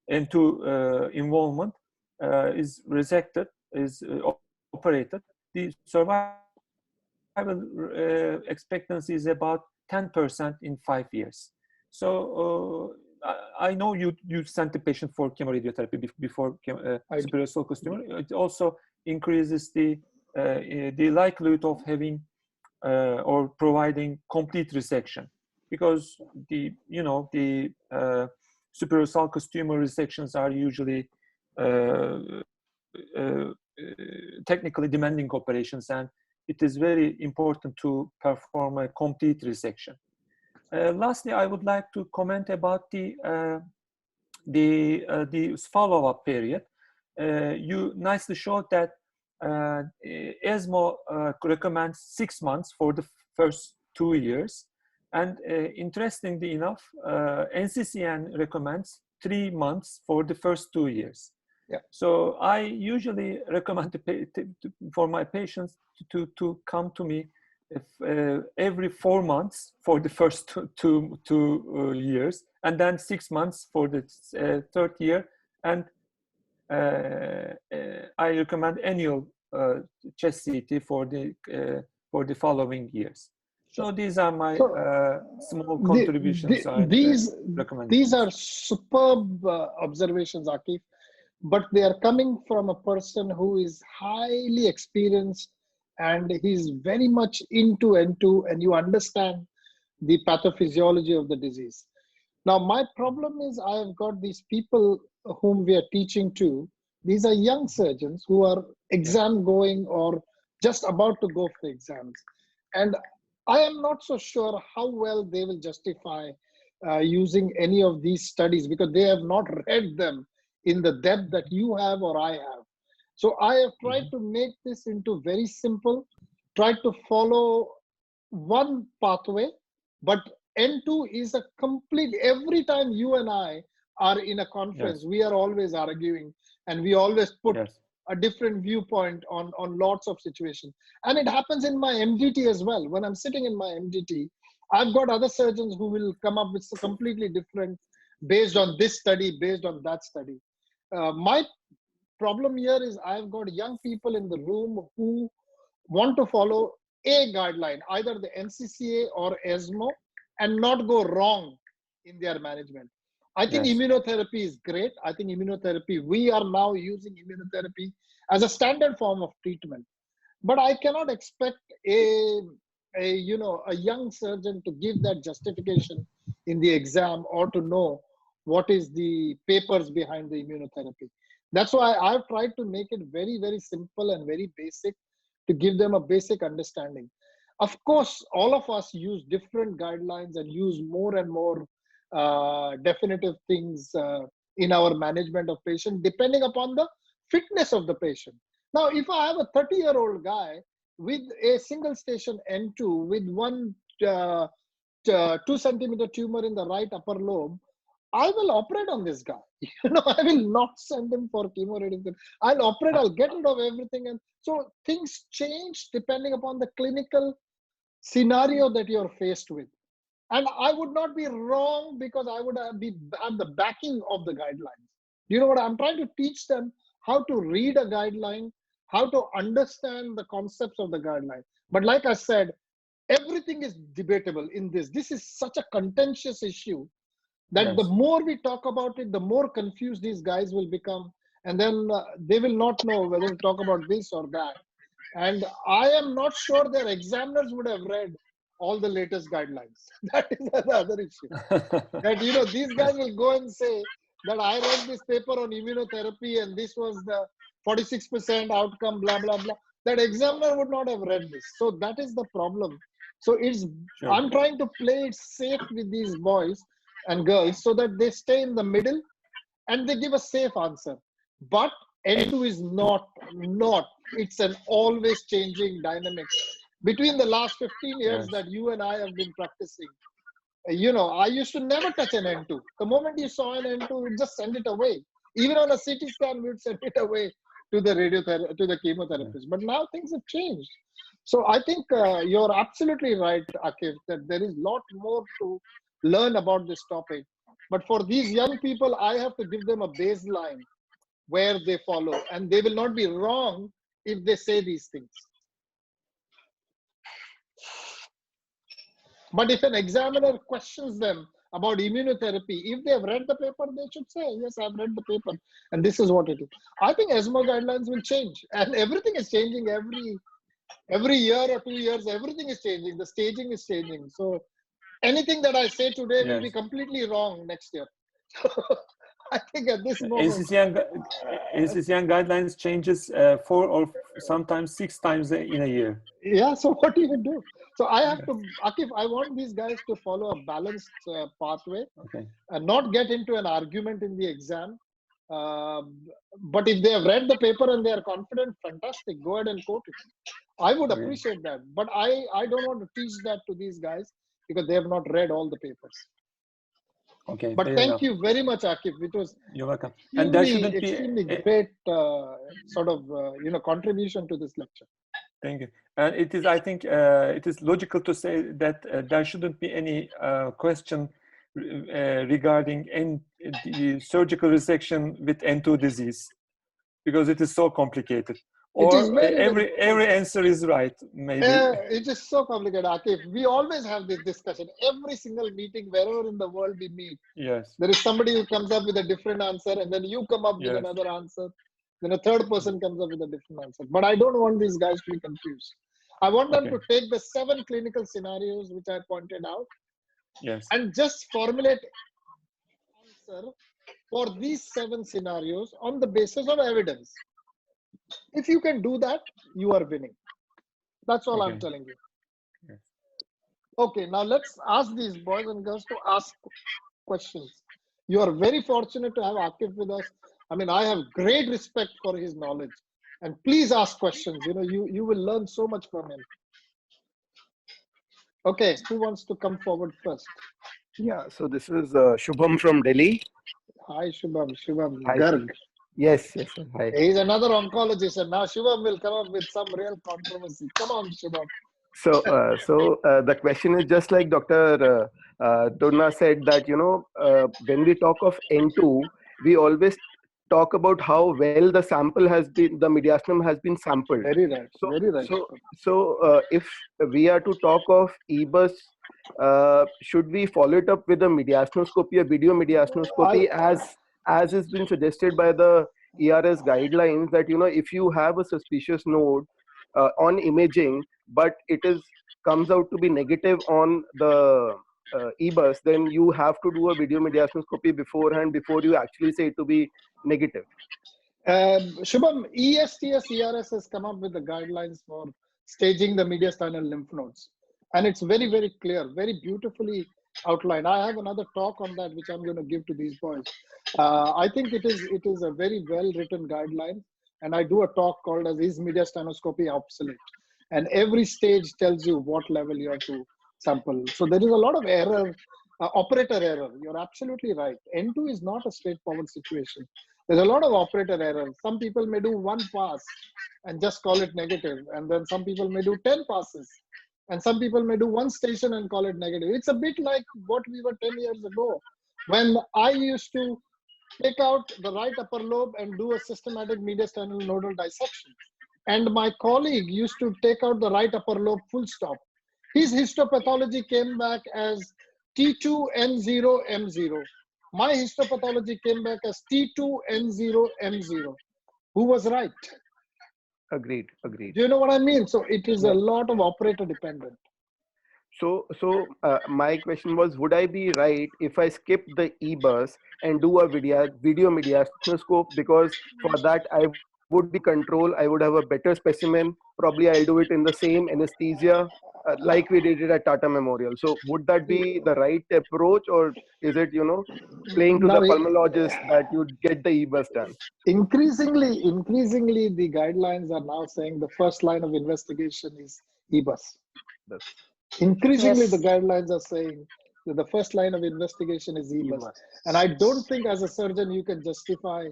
N2 involvement is resected, is operated, the survival expectancy is about 10% in 5 years. So I know you sent the patient for chemoradiotherapy before superior sulcus tumor. It also increases the likelihood of having or providing complete resection, because the superior sulcus tumor resections are usually technically demanding operations, and it is very important to perform a complete resection. Lastly, I would like to comment about the follow-up period. You nicely showed that ESMO recommends 6 months for the first 2 years. And interestingly enough, NCCN recommends 3 months for the first 2 years. So I usually recommend for my patients to come to me every 4 months for the first two years, and then 6 months for the third year. And I recommend annual chest CT for the following years. So these are my small contributions. These are superb observations, Akif, but they are coming from a person who is highly experienced and he's very much into N2, and you understand the pathophysiology of the disease. Now, my problem is I have got these people whom we are teaching to. These are young surgeons who are exam going or just about to go for exams. And I am not so sure how well they will justify using any of these studies, because they have not read them in the depth that you have or I have. So I have tried to make this into very simple, tried to follow one pathway, but N2 is a complete, every time you and I are in a conference, we are always arguing, and we always put a different viewpoint on lots of situations. And it happens in my MDT as well. When I'm sitting in my MDT, I've got other surgeons who will come up with completely different, based on this study, based on that study. My problem here is I've got young people in the room who want to follow a guideline, either the NCCA or ESMO, and not go wrong in their management. I think Yes. immunotherapy is great. I think immunotherapy, we are now using immunotherapy as a standard form of treatment. But I cannot expect a young surgeon to give that justification in the exam or to know what is the papers behind the immunotherapy. That's why I've tried to make it very, very simple and very basic to give them a basic understanding. Of course, all of us use different guidelines and use more and more definitive things in our management of patient, depending upon the fitness of the patient. Now, if I have a 30-year-old guy with a single station N2 with one 2 centimeter tumor in the right upper lobe, I will operate on this guy. I will not send him for chemoradiation. I'll operate, I'll get rid of everything. And so things change depending upon the clinical scenario that you're faced with. And I would not be wrong because I would have the backing of the guidelines. You know what? I'm trying to teach them how to read a guideline, how to understand the concepts of the guideline. But like I said, everything is debatable in this. This is such a contentious issue that Yes. the more we talk about it, the more confused these guys will become. And then they will not know whether to talk about this or that. And I am not sure their examiners would have read all the latest guidelines. That is another issue. That, these guys will go and say that I read this paper on immunotherapy and this was the 46% outcome, blah, blah, blah. That examiner would not have read this. So that is the problem. So Sure. I'm trying to play it safe with these boys and girls so that they stay in the middle and they give a safe answer. But N2 is not, it's an always changing dynamic. Between the last 15 years Yes. that you and I have been practicing, I used to never touch an N2. The moment you saw an N2, we'd just send it away. Even on a CT scan, we'd send it away to the to the chemotherapist. But now things have changed. So I think you're absolutely right, Akif, that there is a lot more to learn about this topic. But for these young people, I have to give them a baseline where they follow, and they will not be wrong if they say these things. But if an examiner questions them about immunotherapy, if they have read the paper, they should say, yes, I've read the paper, and this is what it is. I think ESMO guidelines will change, and everything is changing every year or 2 years. Everything is changing. The staging is changing. So anything that I say today will be completely wrong next year. I think at this moment, NCCN guidelines changes 4 or sometimes 6 times in a year. Yeah. So what do you do? So I have to, Akif, I want these guys to follow a balanced pathway and not get into an argument in the exam. But if they have read the paper and they are confident, fantastic, go ahead and quote it. I would appreciate that. But I don't want to teach that to these guys because they have not read all the papers. Okay. But thank you very much, Akif. It was You're welcome. And there shouldn't extremely great sort of contribution to this lecture. Thank you. And it is, I think, it is logical to say that there shouldn't be any question regarding the surgical resection with N2 disease, because it is so complicated. Or every answer is right, maybe. It is so complicated, Akif. We always have this discussion. Every single meeting, wherever in the world we meet, there is somebody who comes up with a different answer, and then you come up with another answer. Then a third person comes up with a different answer. But I don't want these guys to be confused. I want them to take the 7 clinical scenarios which I pointed out, and just formulate an answer for these 7 scenarios on the basis of evidence. If you can do that, you are winning. That's all I'm telling you. Okay, now let's ask these boys and girls to ask questions. You are very fortunate to have Akif with us. I mean, I have great respect for his knowledge. And please ask questions. You will learn so much from him. Okay, who wants to come forward first? Yeah, so this is Shubham from Delhi. Hi, Shubham. Shubham Hi, Garg. Yes, hi. He's another oncologist, and now Shubham will come up with some real controversy. Come on, Shubham. So the question is just like Dr. Turna said that, when we talk of N2, we always talk about how well the sample has been, the mediastinum has been sampled. Very right. So, Very right. if we are to talk of EBUS, should we follow it up with a mediastinoscopy, a video mediastinoscopy, as has been suggested by the ERS guidelines, that if you have a suspicious node on imaging, but it comes out to be negative on the EBUS, then you have to do a video mediastinoscopy beforehand before you actually say it to be negative. Shubham, ESTS ERS has come up with the guidelines for staging the mediastinal lymph nodes. And it's very, very clear, very beautifully outlined. I have another talk on that, which I'm going to give to these boys. I think it is a very well-written guideline. And I do a talk called as Is Mediastinoscopy Obsolete? And every stage tells you what level you have to sample. So there is a lot of error, operator error. You're absolutely right. N2 is not a straightforward situation. There's a lot of operator error. Some people may do one pass and just call it negative. And then some people may do 10 passes. And some people may do one station and call it negative. It's a bit like what we were 10 years ago, when I used to take out the right upper lobe and do a systematic mediastinal nodal dissection. And my colleague used to take out the right upper lobe full stop. His histopathology came back as T2N0M0. My histopathology came back as T2N0M0. Who was right? Agreed. Do you know what I mean? So it is a lot of operator dependent. So my question was, would I be right if I skip the EBUS and do a video mediastinoscope? Because for that I would be control, I would have a better specimen. Probably I'll do it in the same anesthesia like we did it at Tata Memorial. So would that be the right approach, or is it, playing to the pulmonologist that you get the EBUS done? Increasingly, the guidelines are now saying the first line of investigation is EBUS. Increasingly, the guidelines are saying that the first line of investigation is EBUS. And I don't think as a surgeon you can justify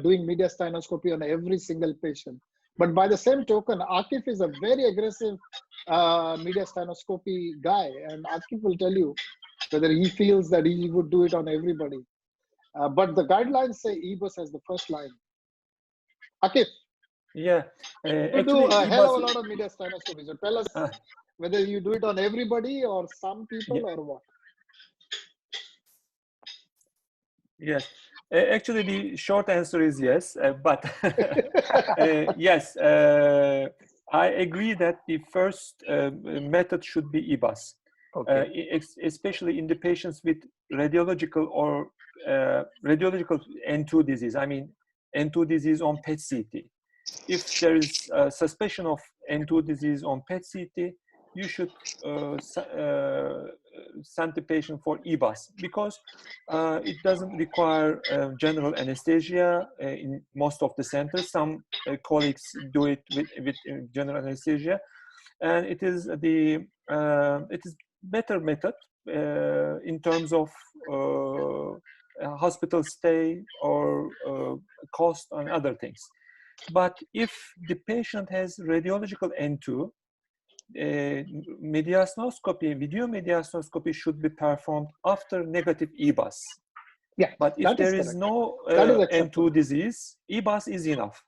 doing mediastinoscopy on every single patient. But by the same token, Akif is a very aggressive mediastinoscopy guy. And Akif will tell you whether he feels that he would do it on everybody. But the guidelines say EBUS as the first line. Akif, Yeah. you do a hell of a lot of mediastinoscopy. So tell us whether you do it on everybody or some people or what. Yes. Actually, the short answer is yes, but yes, I agree that the first method should be EBUS, especially in the patients with radiological or radiological N2 disease. I mean, N2 disease on PET-CT. If there is a suspicion of N2 disease on PET-CT, you should send the patient for EBUS, because it doesn't require general anesthesia in most of the centers. Some colleagues do it with general anesthesia, and it is better method in terms of hospital stay or cost and other things. But if the patient has radiological N2, mediastinoscopy, video mediastinoscopy should be performed after negative EBUS. Yeah, but if there is no N2 disease, EBUS is enough.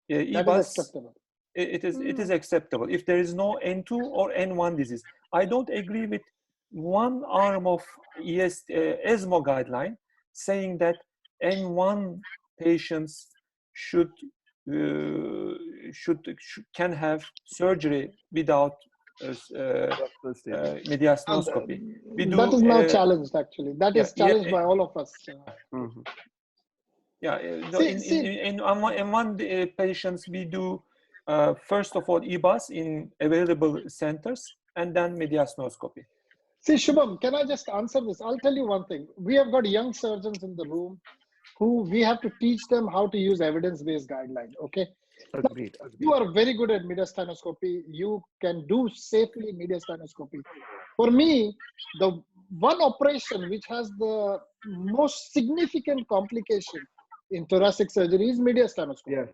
EBUS, is acceptable. It is acceptable if there is no N2 or N1 disease. I don't agree with one arm of ESMO guideline saying that N1 patients can have surgery without mediastinoscopy. That is now challenged, actually. That is challenged by all of us. Yeah, in one patients we do first of all EBUS in available centers and then mediastinoscopy. See, Shubham, can I just answer this? I'll tell you one thing. We have got young surgeons in the room who we have to teach them how to use evidence-based guideline, okay? Agreed. You are very good at mediastinoscopy. You can do safely mediastinoscopy. For me, the one operation which has the most significant complication in thoracic surgery is mediastinoscopy. Yes,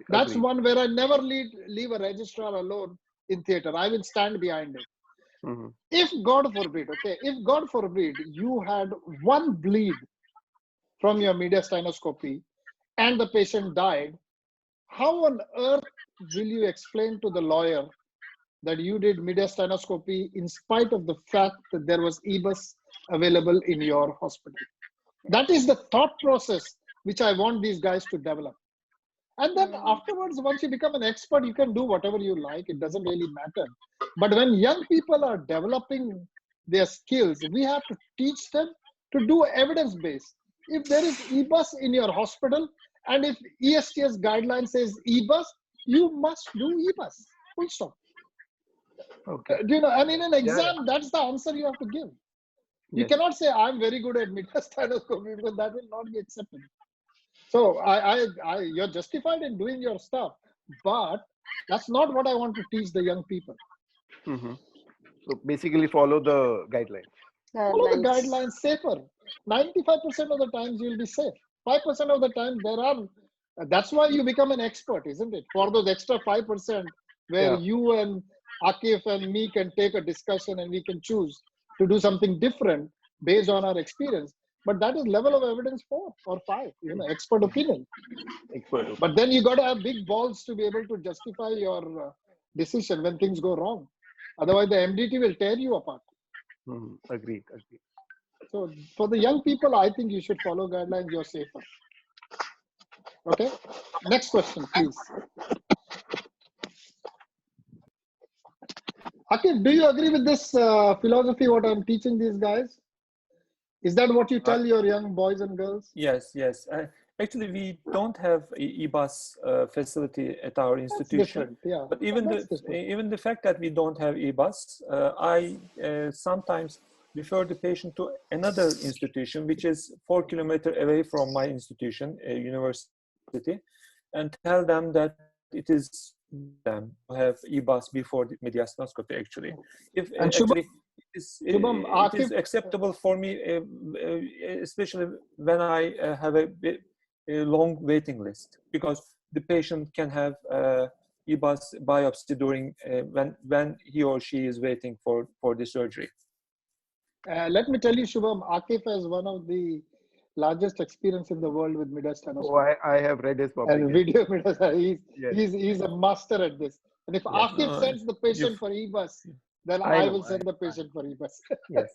that's one where I never leave a registrar alone in theater. I will stand behind it. If God forbid, if God forbid you had one bleed from your mediastinoscopy and the patient died, how on earth will you explain to the lawyer that you did mediastinoscopy in spite of the fact that there was EBUS available in your hospital? That is the thought process which I want these guys to develop. And then afterwards, once you become an expert, you can do whatever you like. It doesn't really matter. But when young people are developing their skills, we have to teach them to do evidence-based. If there is EBUS in your hospital, and if ESTS guideline says EBUS, you must do EBUS. Full stop. Okay. You know, and in an exam, that's the answer you have to give. You cannot say, I'm very good at mediastinoscopy, because that will not be accepted. So you're justified in doing your stuff, but that's not what I want to teach the young people. So basically follow the guidelines. Follow the guidelines safer. 95% of the times you'll be safe. 5% of the time that's why you become an expert, isn't it? For those extra 5% where you and Akif and me can take a discussion and we can choose to do something different based on our experience. But that is level of evidence 4 or 5, you know, expert opinion. But then you got to have big balls to be able to justify your decision when things go wrong. Otherwise, the MDT will tear you apart. Agreed. So for the young people, I think you should follow guidelines. You're safer. Okay. Next question, please. Akif, do you agree with this philosophy, what I'm teaching these guys? Is that what you tell your young boys and girls? Yes. Actually, we don't have a EBUS facility at our institution. Yeah. But even the fact that we don't have EBUS, I sometimes refer the patient to another institution, which is 4 kilometers away from my institution, a university, and tell them that it is them to have EBUS before the mediastinoscopy. Actually, if actually it is acceptable for me, especially when I have a long waiting list, because the patient can have EBUS biopsy during when he or she is waiting for the surgery. Let me tell you, Shubham, Akif has one of the largest experience in the world with mediastinoscopy. Oh, I have read his publication. And video mediastinoscopy. He's a master at this. And if Akif sends the patient for EBUS, then I will send the patient for EBUS. Yes,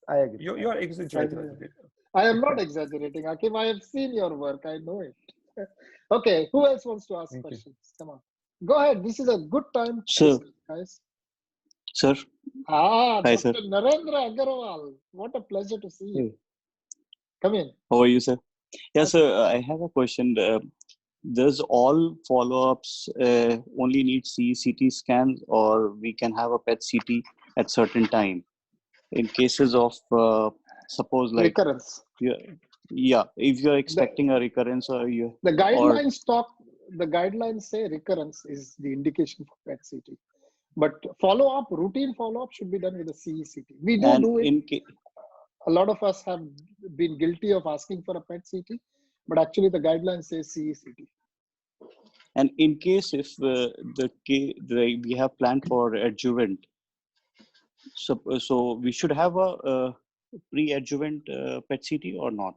I agree. You are exaggerating. I am not exaggerating, Akif. I have seen your work. I know it. Okay, who else wants to ask questions? Come on. Go ahead. This is a good time. Sir. Guys. Sir. Hi, Dr. Sir. Narendra Agarwal. What a pleasure to see you. Come in. How are you, sir? Yeah, sir, I have a question. Does all follow-ups only need CT scans, or we can have a PET CT at certain time in cases of suppose like recurrence? Yeah, if you're expecting a recurrence, or you the guidelines the guidelines say recurrence is the indication for PET CT, but follow-up, routine follow-up should be done with a CECT. We do it. A lot of us have been guilty of asking for a PET CT, but actually the guidelines say CECT. And in case if we have planned for adjuvant, so we should have a pre-adjuvant PET CT or not?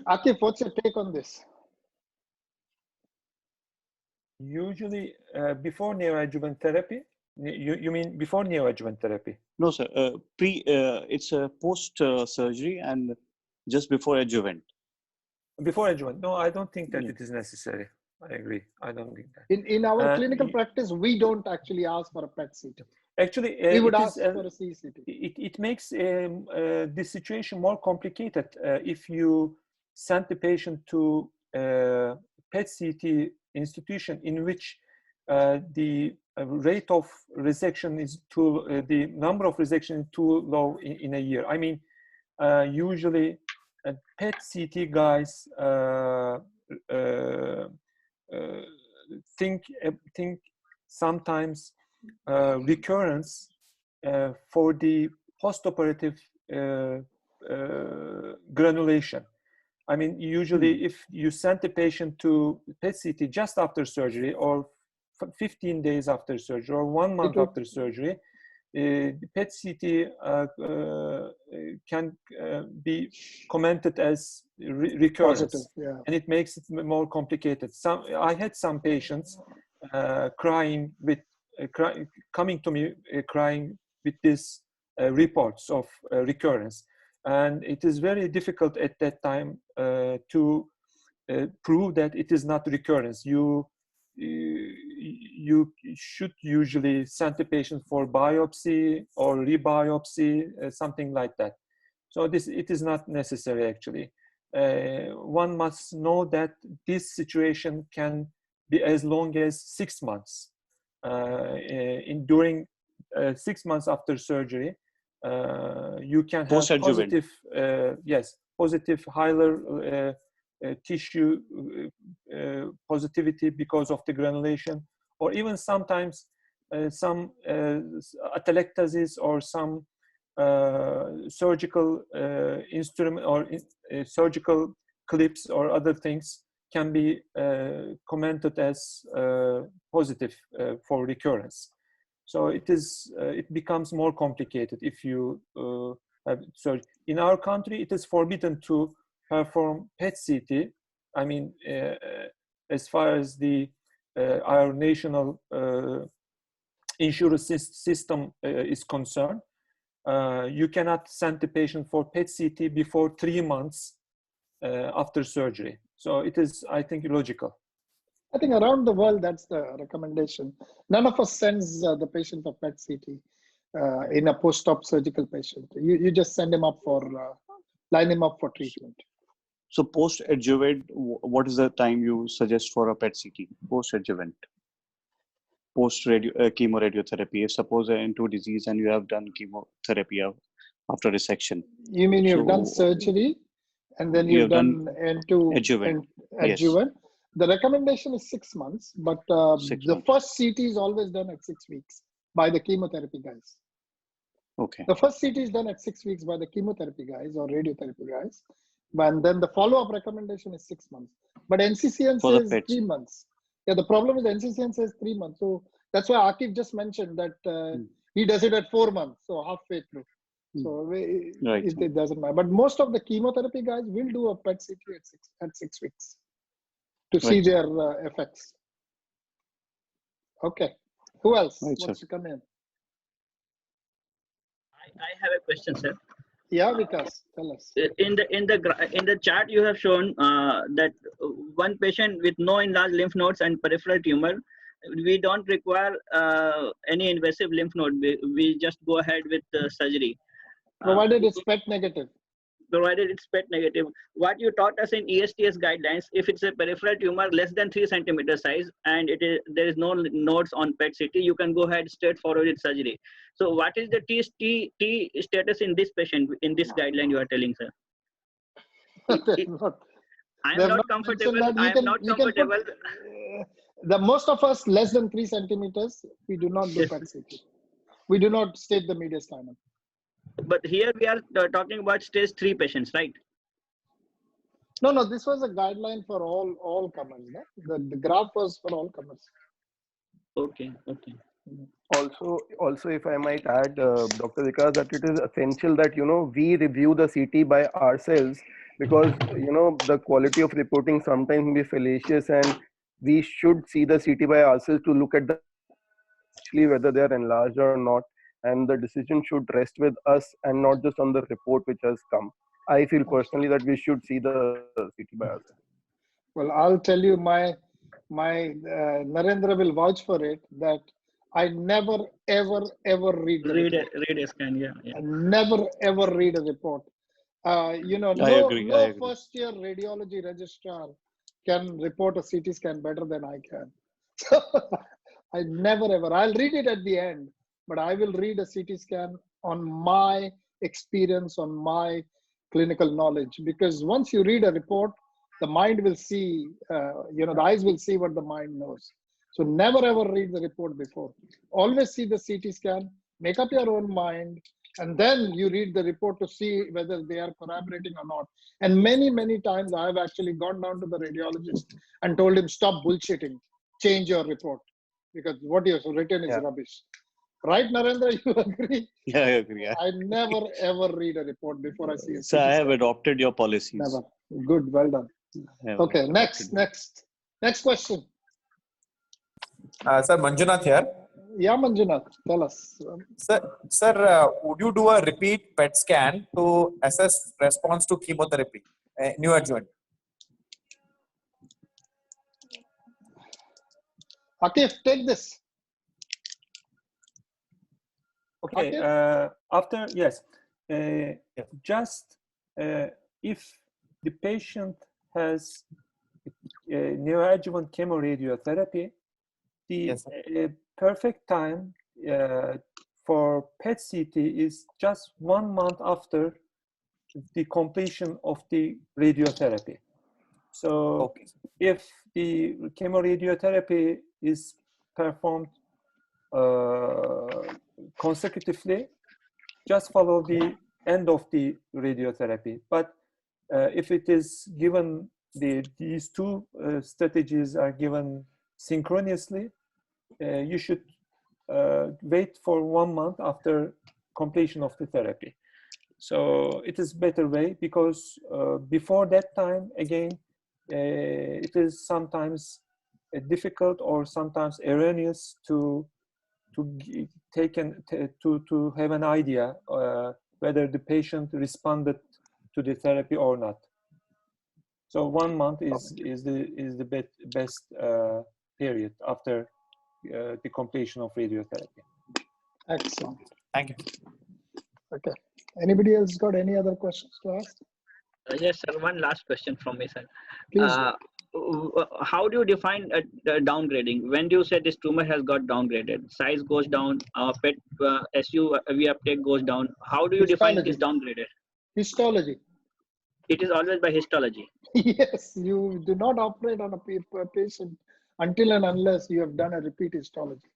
Akif, what's your take on this? Usually before neoadjuvant therapy. You mean before neoadjuvant therapy? No, sir. It's a post surgery and just before adjuvant. Before adjuvant? No, I don't think that it is necessary. I agree. I don't think that. In our clinical practice, we don't actually ask for a PET CT. Actually, we would ask for a CCT. It makes the situation more complicated if you send the patient to a PET CT institution in which the rate of resection is the number of resection is too low in a year. I mean, usually PET CT guys think sometimes recurrence for the postoperative granulation. I mean, usually if you send the patient to PET CT just after surgery, or 15 days after surgery, or 1 month after surgery, the PET-CT can be commented as recurrence, Positive, yeah. and it makes it more complicated. I had some patients crying with coming to me crying with this reports of recurrence, and it is very difficult at that time to prove that it is not recurrence. You should usually send the patient for biopsy or rebiopsy, something like that. So it is not necessary actually. One must know that this situation can be as long as 6 months. During 6 months after surgery, you can have Post-adjuvant. positive, positive hilar tissue positivity because of the granulation, or even sometimes some atelectasis or some surgical instrument or surgical clips or other things can be commented as positive for recurrence. So it becomes more complicated if you have surgery. In our country, it is forbidden to perform PET-CT. I mean, as far as our national insurance system is concerned, you cannot send the patient for PET-CT before 3 months after surgery. So it is, I think, logical. I think around the world, that's the recommendation. None of us sends the patient for PET-CT in a post-op surgical patient. You just send him up for, line him up for treatment. So post-adjuvant, what is the time you suggest for a PET-CT? Post-adjuvant, chemoradiotherapy. If suppose an N2 disease and you have done chemotherapy after resection. You mean you've done surgery and then you've done N2 adjuvant? Adjuvant. Yes. The recommendation is 6 months, but the first CT is always done at 6 weeks by the chemotherapy guys. Okay. The first CT is done at 6 weeks by the chemotherapy guys or radiotherapy guys. And then the follow-up recommendation is 6 months. But NCCN says 3 months. Yeah, the problem is NCCN says 3 months. So that's why Akif just mentioned that he does it at 4 months, so halfway through. So it doesn't matter. But most of the chemotherapy guys will do a PET-CT at 6 weeks to see their effects. Okay. Who else wants to come in? I have a question, sir. Yeah, Vikas, tell us. In the chart, you have shown that one patient with no enlarged lymph nodes and peripheral tumor, we don't require any invasive lymph node. We just go ahead with the surgery. Provided it's PET negative. Provided it's PET negative. What you taught us in ESTS guidelines, if it's a peripheral tumor less than 3 centimeter size and there is no nodes on PET-CT, you can go ahead straight forward with surgery. So what is the T status in this patient in this guideline you are telling, sir? I'm not comfortable. I'm not comfortable. The most of us less than 3 centimeters, we do not do PET-CT. We do not state the mediastinum. But here we are talking about stage 3 patients, right? No, this was a guideline for all comers. No? The graph was for all comers. Okay. Also, if I might add, Dr. Vikas, that it is essential that we review the CT by ourselves, because the quality of reporting sometimes may be fallacious, and we should see the CT by ourselves to look at actually whether they are enlarged or not, and the decision should rest with us and not just on the report which has come. I feel personally that we should see the CT by ourselves. Well, I'll tell you, my Narendra will vouch for it, that I never ever read a scan. Yeah. I never ever read a report. No first year radiology registrar can report a CT scan better than I can. So I never ever. I'll read it at the end, but I will read a CT scan on my experience, on my clinical knowledge, because once you read a report, the mind will see, the eyes will see what the mind knows. So never ever read the report before. Always see the CT scan, make up your own mind, and then you read the report to see whether they are corroborating or not. And many times I have actually gone down to the radiologist and told him, stop bullshitting, change your report, because what you have written is rubbish. Right, Narendra, you agree? Yeah, I agree. Yeah. I never ever read a report before I see a So I CT have scan. adopted your policies. Never. Good, well done. I have Okay, adopted them. next question. Sir, Manjunath here. Yeah, Manjunath, tell us. Sir, would you do a repeat PET scan to assess response to chemotherapy, neoadjuvant? Akif, take this. Okay, Akif? after, yes, just if the patient has neoadjuvant chemoradiotherapy, the perfect time for PET CT is just 1 month after the completion of the radiotherapy. So if the chemoradiotherapy is performed consecutively, just follow the end of the radiotherapy. But if it is given, these two strategies are given synchronously, you should wait for 1 month after completion of the therapy. So it is better way, because before that time, again, it is sometimes difficult or sometimes erroneous to have an idea whether the patient responded to the therapy or not. So 1 month is the best period after the completion of radiotherapy. Excellent. Thank you. Okay. Anybody else got any other questions to ask? Yes, sir. One last question from me, sir. Please. How do you define downgrading? When do you say this tumor has got downgraded? Size goes down, PET SUV uptake goes down. How do you define it is downgraded? Histology. It is always by histology. Yes, you do not operate on a patient until and unless you have done a repeat histology.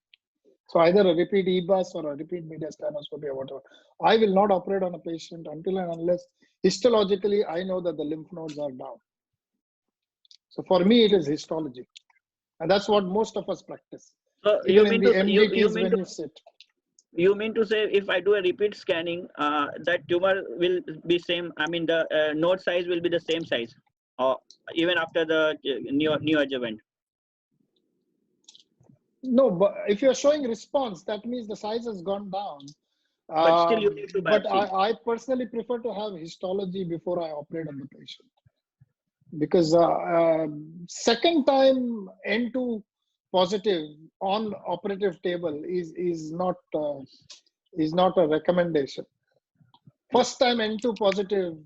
So either a repeat EBUS or a repeat mediastinoscopy or whatever. I will not operate on a patient until and unless histologically I know that the lymph nodes are down. So for me, it is histology. And that's what most of us practice. So even in the MDTs when you sit. You mean to say if I do a repeat scanning, that tumor will be same, I mean the node size will be the same size, or even after the neoadjuvant? No, but if you're showing response, that means the size has gone down. But still you need to biopsy. But I personally prefer to have histology before I operate on the patient. Because second time N2 positive on operative table is not a recommendation. First time N2 positive,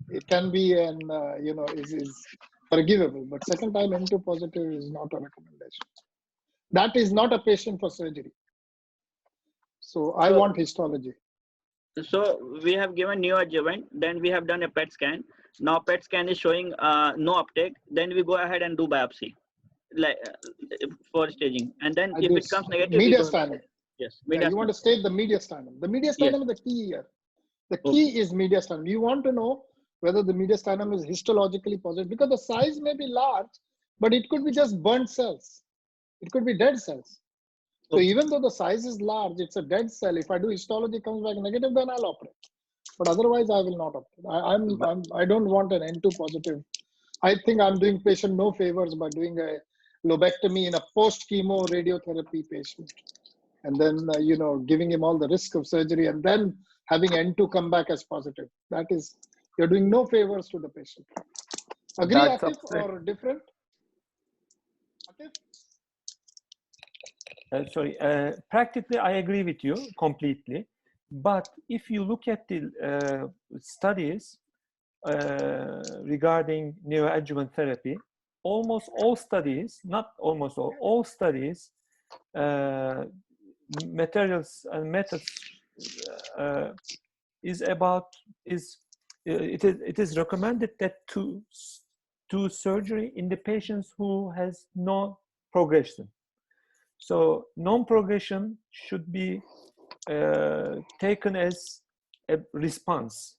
it can be is forgivable, but second time N2 positive is not a recommendation. That is not a patient for surgery. So I want histology. So we have given neoadjuvant, then we have done a PET scan. Now PET scan is showing no uptake. Then we go ahead and do biopsy, like for staging. And then if it comes negative, mediastinum. Yes, yeah, you want to state the mediastinum. The mediastinum is the key here. The key is mediastinum. You want to know whether the mediastinum is histologically positive, because the size may be large, but it could be just burnt cells. It could be dead cells. So even though the size is large, it's a dead cell. If I do histology comes back negative, then I'll operate. But otherwise, I will not operate. I don't want an N2 positive. I think I'm doing patient no favors by doing a lobectomy in a post-chemo radiotherapy patient. And then, giving him all the risk of surgery and then having N2 come back as positive. That is, you're doing no favors to the patient. Agree, Akif, or different? Akif? Sorry, practically I agree with you completely. But if you look at the studies regarding neoadjuvant therapy, almost all studies, not almost all studies, materials and methods it is recommended that to do surgery in the patients who has no progression. So non-progression should be taken as a response.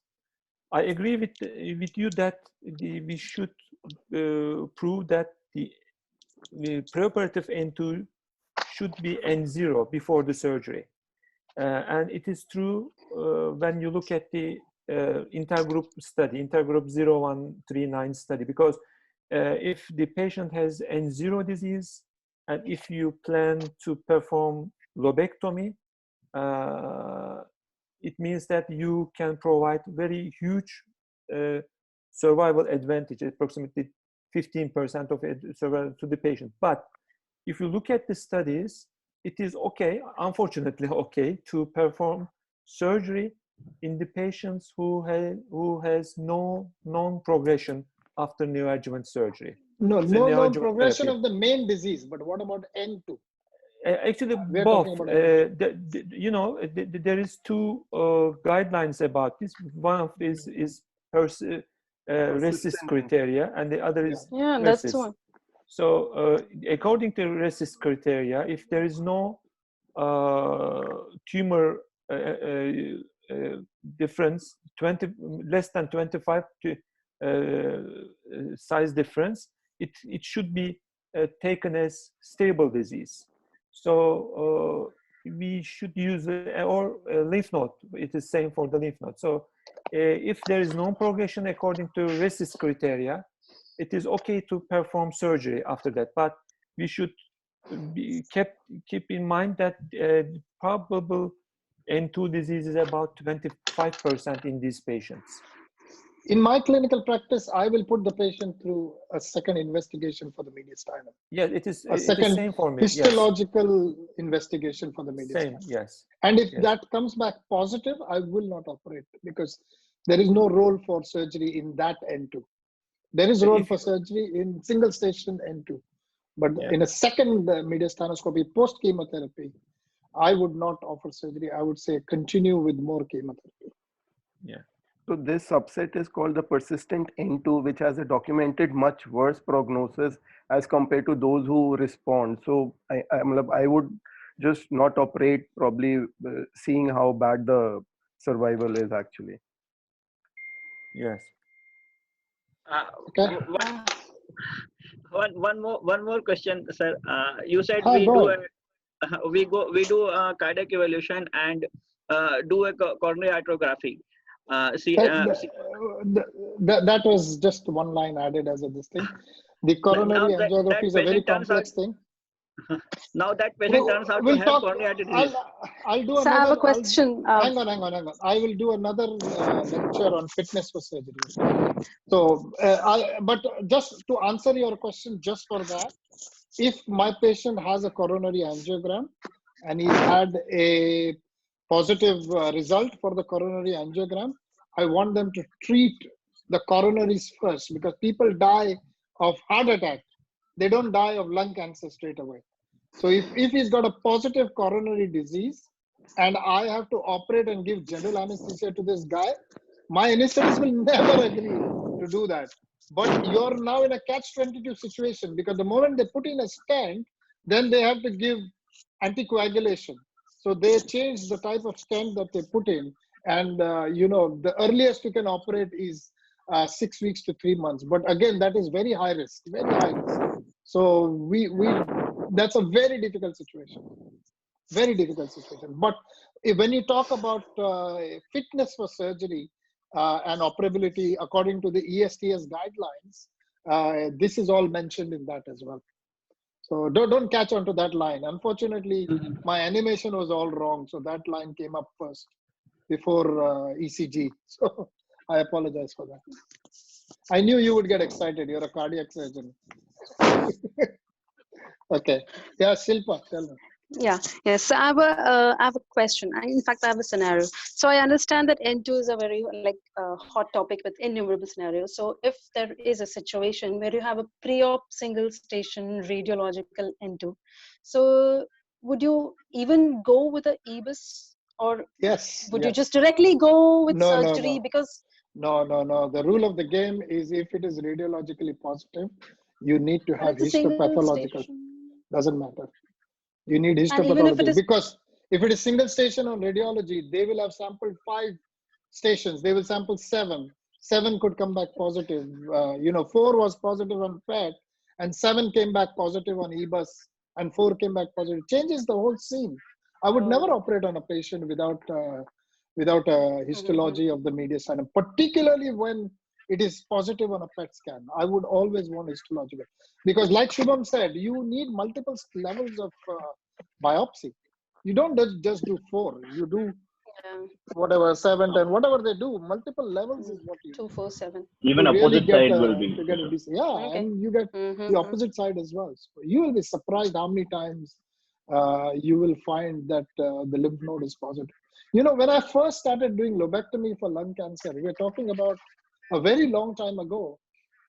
I agree with you that we should prove that the preoperative N2 should be N0 before the surgery. And it is true when you look at the intergroup study, intergroup 0139 study, because if the patient has N0 disease, and if you plan to perform lobectomy, it means that you can provide very huge survival advantage, approximately 15% of survival to the patient. But if you look at the studies, it is okay, unfortunately okay, to perform surgery in the patients who has no known progression after neoadjuvant surgery. No, So no known neoadjuvant progression therapy. of the main disease, but what about N2? Actually, We're both. talking about You know, there is two guidelines about this. One of these is RECIST criteria, and the other is Yeah, that's PERSIST. one. So, according to RECIST criteria, if there is no tumor difference, less than 25 size difference, it should be taken as stable disease. So we should use or lymph node. It is same for the lymph node. So if there is no progression according to RECIST criteria, it is okay to perform surgery after that. But we should keep in mind that probable N2 disease is about 25% in these patients. In my clinical practice, I will put the patient through a second investigation for the mediastinum. Yeah, it is second same for me. histological investigation for the mediastinum. Same, yes. And if that comes back positive, I will not operate because there is no role for surgery in that N2. There is role for surgery in single station N2. But in a second mediastinoscopy post chemotherapy, I would not offer surgery. I would say continue with more chemotherapy. Yeah. So this subset is called the persistent N2, which has a documented much worse prognosis as compared to those who respond. So I would just not operate, probably seeing how bad the survival is actually. Yes. Okay. One more question, sir. You said we do a cardiac evaluation and do a coronary arterography. That was just one line added as a this thing. The coronary angiography is a very complex thing. Now that patient turns out to have coronary artery disease. I'll do so another. I have a question. Hang on. I will do another lecture on fitness for surgery. So, but just to answer your question, just for that, if my patient has a coronary angiogram and he had a positive result for the coronary angiogram, I want them to treat the coronaries first because people die of heart attack. They don't die of lung cancer straight away. So if he's got a positive coronary disease and I have to operate and give general anesthesia to this guy, my anesthetist will never agree to do that. But you're now in a catch-22 situation because the moment they put in a stent, then they have to give anticoagulation. So they change the type of stent that they put in. And, the earliest you can operate is 6 weeks to 3 months. But again, that is very high risk, very high risk. So that's a very difficult situation. Very difficult situation. But when you talk about fitness for surgery and operability according to the ESTS guidelines, this is all mentioned in that as well. So don't catch on to that line. Unfortunately, my animation was all wrong. So that line came up first before ECG. So I apologize for that. I knew you would get excited. You're a cardiac surgeon. Okay. Yeah, Shilpa, tell me. Yes. So I have a question. In fact, I have a scenario. So I understand that N2 is a very hot topic with innumerable scenarios. So if there is a situation where you have a pre-op single station radiological N2, so would you even go with a EBIS or would you just directly go with surgery? Because no. The rule of the game is if it is radiologically positive, you need to have histopathological. Doesn't matter. You need histopathology because if it is single station on radiology, they will have sampled 5 stations. They will sample 7. 7 could come back positive. 4 was positive on PET and 7 came back positive on EBUS and 4 came back positive. Changes the whole scene. I would never operate on a patient without a histology of the mediastinum, particularly when it is positive on a PET scan. I would always want histological, because like Shubham said, you need multiple levels of biopsy. You don't just do 4, you do whatever 7, 10, whatever they do. Multiple levels is what you 2, 4, 7. Even to really opposite get side will be. to get a decent, yeah, and you get the opposite side as well. So you will be surprised how many times you will find that the lymph node is positive. You know, when I first started doing lobectomy for lung cancer, we're talking about a very long time ago.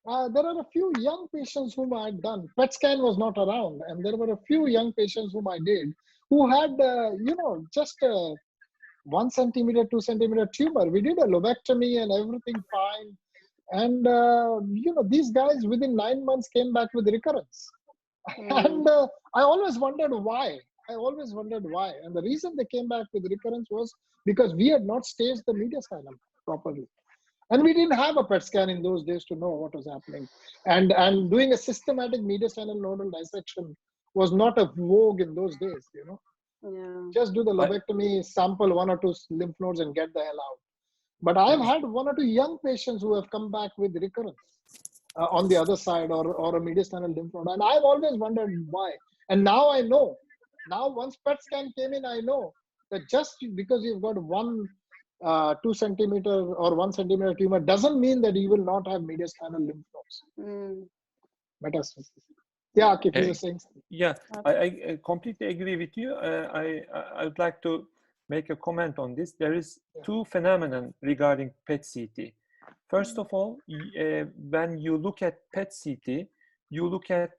There are a few young patients whom I had done. PET scan was not around, and there were a few young patients whom I did who had, you know, just a 1 centimeter, 2 centimeter tumor. We did a lobectomy and everything fine. And, you know, these guys within 9 months came back with recurrence. And I always wondered why. And the reason they came back with recurrence was because we had not staged the mediastinum properly. And we didn't have a PET scan in those days to know what was happening. And doing a systematic mediastinal nodal dissection was not a vogue in those days, you know. Just do the lobectomy, sample 1 or 2 lymph nodes and get the hell out. But I've had 1 or 2 young patients who have come back with recurrence on the other side, or a mediastinal lymph node. And I've always wondered why. And now I know. Now once PET scan came in, I know that just because you've got 2 centimeter or 1 centimeter tumor doesn't mean that you will not have mediastinal lymph nodes. Metastasis. Yeah, Akif, you were saying something. Yeah, I completely agree with you. I would like to make a comment on this. There is 2 phenomena regarding PET-CT. First of all, when you look at PET-CT, you look at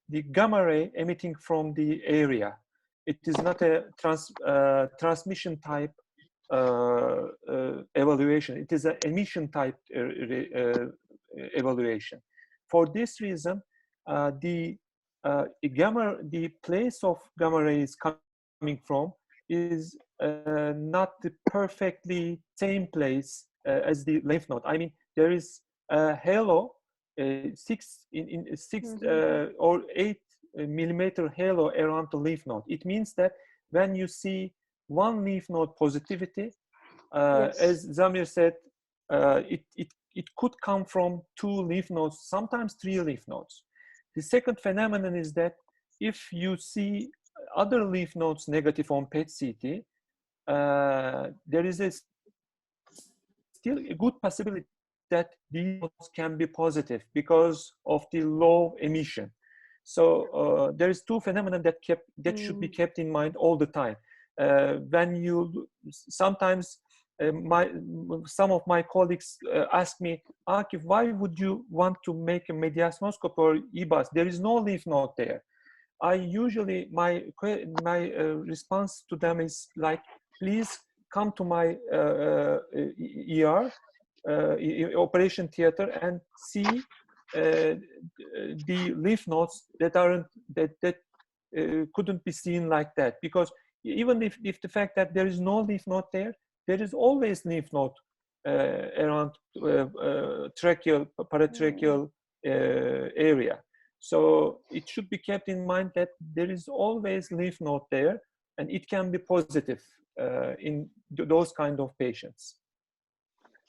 the gamma ray emitting from the area. It is not a transmission type evaluation. It is an emission type evaluation. For this reason, the place of gamma rays coming from is not the perfectly same place as the lymph node. I mean, there is a halo, 6 or 8 millimeter halo around the lymph node. It means that when you see 1 lymph node positivity, as Zamir said, it could come from 2 lymph nodes, sometimes 3 lymph nodes. The second phenomenon is that if you see other lymph nodes negative on PET-CT, there is still a good possibility that these nodes can be positive because of the low emission. So there is 2 phenomena that should be kept in mind all the time. When you sometimes some of my colleagues ask me, Akif, why would you want to make a mediastinoscopy or EBUS? There is no lymph node there. I usually, my response to them is like, please come to my ER, operation theater, and see the lymph nodes that couldn't be seen like that. Because even if the fact that there is no lymph node there, there is always lymph node around tracheal, paratracheal area. So it should be kept in mind that there is always lymph node there, and it can be positive in those kind of patients.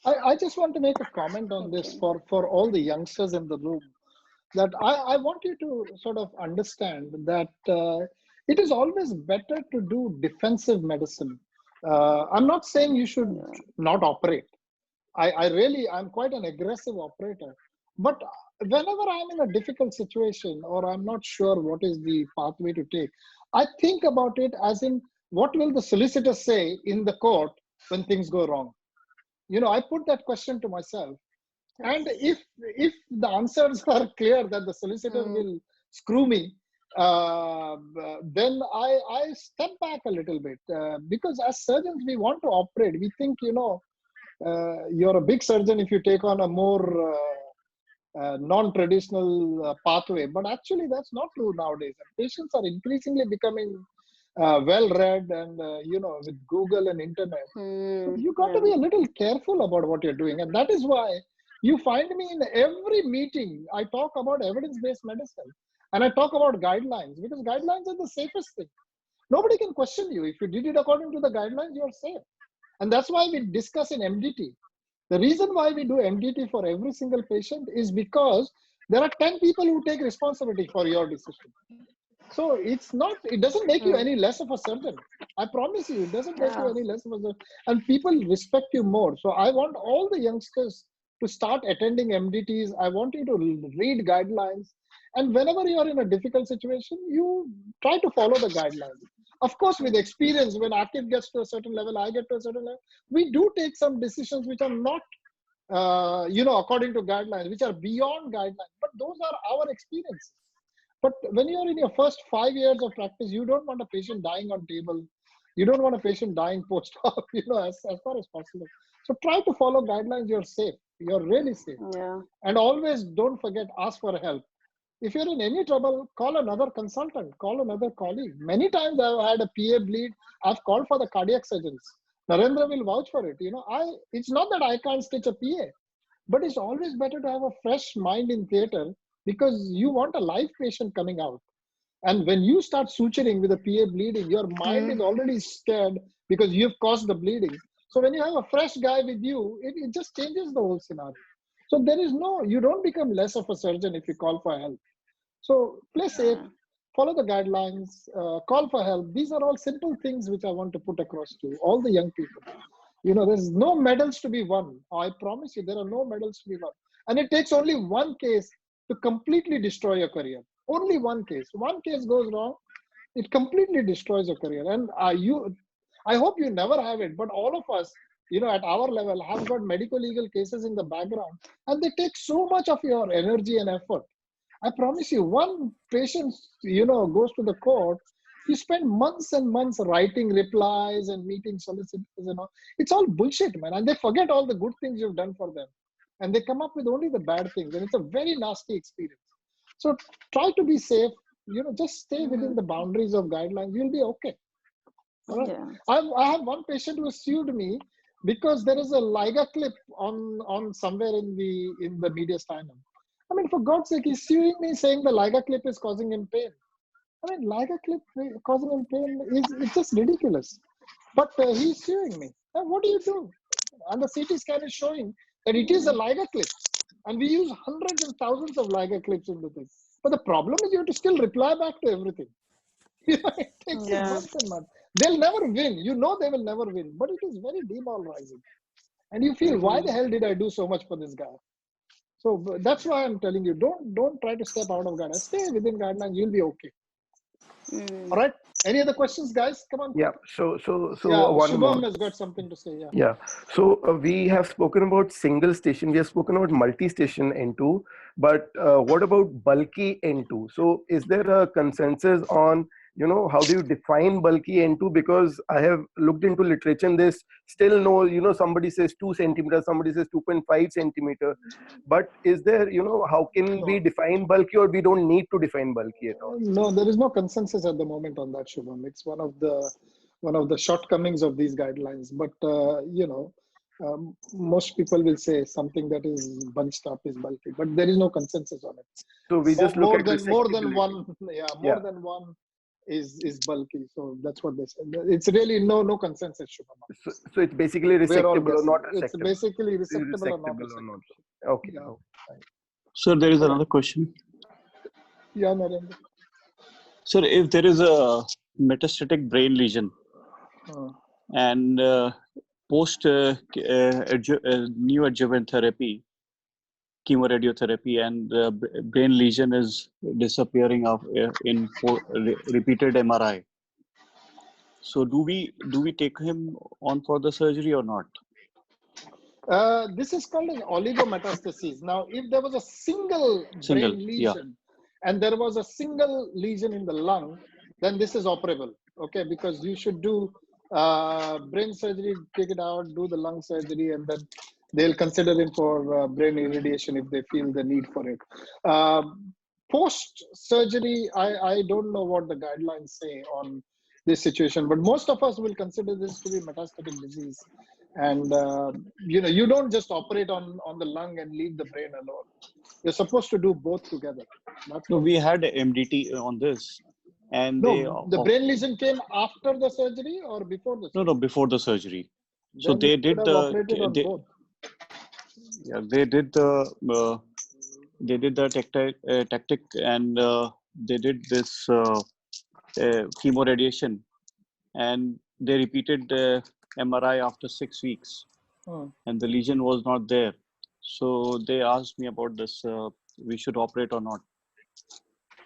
I just want to make a comment on this for all the youngsters in the room, that I want you to sort of understand that it is always better to do defensive medicine. I'm not saying you should not operate. I'm quite an aggressive operator. But whenever I'm in a difficult situation or I'm not sure what is the pathway to take, I think about it as in, what will the solicitor say in the court when things go wrong? You know, I put that question to myself. And if the answers are clear that the solicitor will screw me, then I step back a little bit, because as surgeons, we want to operate. We think, you know, you're a big surgeon if you take on a more non-traditional pathway, but actually that's not true nowadays. Patients are increasingly becoming well-read, and you know, with Google and internet, so you got to be a little careful about what you're doing. And that is why you find me in every meeting, I talk about evidence-based medicine, and I talk about guidelines, because guidelines are the safest thing. Nobody can question you. If you did it according to the guidelines, you're safe. And that's why we discuss in MDT. The reason why we do MDT for every single patient is because there are 10 people who take responsibility for your decision. So it's not, it doesn't make you any less of a surgeon. I promise you, it doesn't make you any less of a surgeon. And people respect you more. So I want all the youngsters to start attending MDTs. I want you to read guidelines. And whenever you are in a difficult situation, you try to follow the guidelines. Of course, with experience, when Akif gets to a certain level, I get to a certain level, we do take some decisions which are not, according to guidelines, which are beyond guidelines. But those are our experiences. But when you're in your first 5 years of practice, you don't want a patient dying on table. You don't want a patient dying post-op, as far as possible. So try to follow guidelines. You're safe. You're really safe. Yeah. And always don't forget, ask for help. If you're in any trouble, call another consultant, call another colleague. Many times I've had a PA bleed. I've called for the cardiac surgeons. Narendra will vouch for it. It's not that I can't stitch a PA, but it's always better to have a fresh mind in theater because you want a live patient coming out. And when you start suturing with a PA bleeding, your mind is already scared because you've caused the bleeding. So when you have a fresh guy with you, it just changes the whole scenario. So you don't become less of a surgeon if you call for help. So play safe, follow the guidelines, call for help. These are all simple things which I want to put across to all the young people. There's no medals to be won. I promise you, there are no medals to be won. And it takes only one case to completely destroy your career. Only one case. One case goes wrong, it completely destroys your career. And I hope you never have it, but all of us, at our level have got medical legal cases in the background, and they take so much of your energy and effort. I promise you, one patient, goes to the court, you spend months and months writing replies and meeting solicitors, It's all bullshit, man. And they forget all the good things you've done for them. And they come up with only the bad things. And it's a very nasty experience. So try to be safe. Just stay within the boundaries of guidelines. You'll be okay. All right. Yeah. I have one patient who sued me because there is a Liga clip on somewhere in the mediastinum. I mean, for God's sake, he's suing me saying the Liga clip is causing him pain. I mean, Liga clip causing him pain it's just ridiculous. But he's suing me. And what do you do? And the CT scan is showing that it is a Liga clip. And we use hundreds and thousands of Liga clips in the thing. But the problem is you have to still reply back to everything. It takes months and months. They'll never win. They will never win. But it is very demoralizing. And you feel, why the hell did I do so much for this guy? So that's why I'm telling you, don't try to step out of guidelines. Stay within guidelines. You'll be okay. All right. Any other questions, guys? Come on. Yeah. So yeah, one Shubham more. has got something to say. Yeah. So we have spoken about single station. We have spoken about multi-station N2. But what about bulky N2? So is there a consensus on how do you define bulky N2? Because I have looked into literature and there's still no, somebody says 2 centimeters, somebody says 2.5 centimeter. But is there, how can we define bulky, or we don't need to define bulky at all? No, there is no consensus at the moment on that, Shubham. It's one of the shortcomings of these guidelines. But, most people will say something that is bunched up is bulky, but there is no consensus on it. So we just look at more than one. Yeah, more than one is bulky. So that's what they say. It's really no consensus, Shubham. So it's basically resectable or not resectable? It's basically resectable or not resectable. Okay. Yeah. Sir, there is another question. Yeah, Narendra. Sir, if there is a metastatic brain lesion and post neoadjuvant therapy, chemoradiotherapy, and the brain lesion is disappearing in repeated MRI. So do we take him on for the surgery or not? This is called an oligometastasis. Now, if there was a single brain lesion and there was a single lesion in the lung, then this is operable. Okay, because you should do brain surgery, take it out, do the lung surgery, and then they'll consider him for brain irradiation if they feel the need for it. Post-surgery, I don't know what the guidelines say on this situation, but most of us will consider this to be metastatic disease. And, you don't just operate on the lung and leave the brain alone. You're supposed to do both together. No, we had MDT on this. And No, the brain lesion came after the surgery or before the surgery? no, before the surgery. So Then they you could did have the operated on both. yeah, they did the tactic, and they did this chemo radiation, and they repeated the MRI after 6 weeks, and the lesion was not there. So they asked me about this. We should operate or not.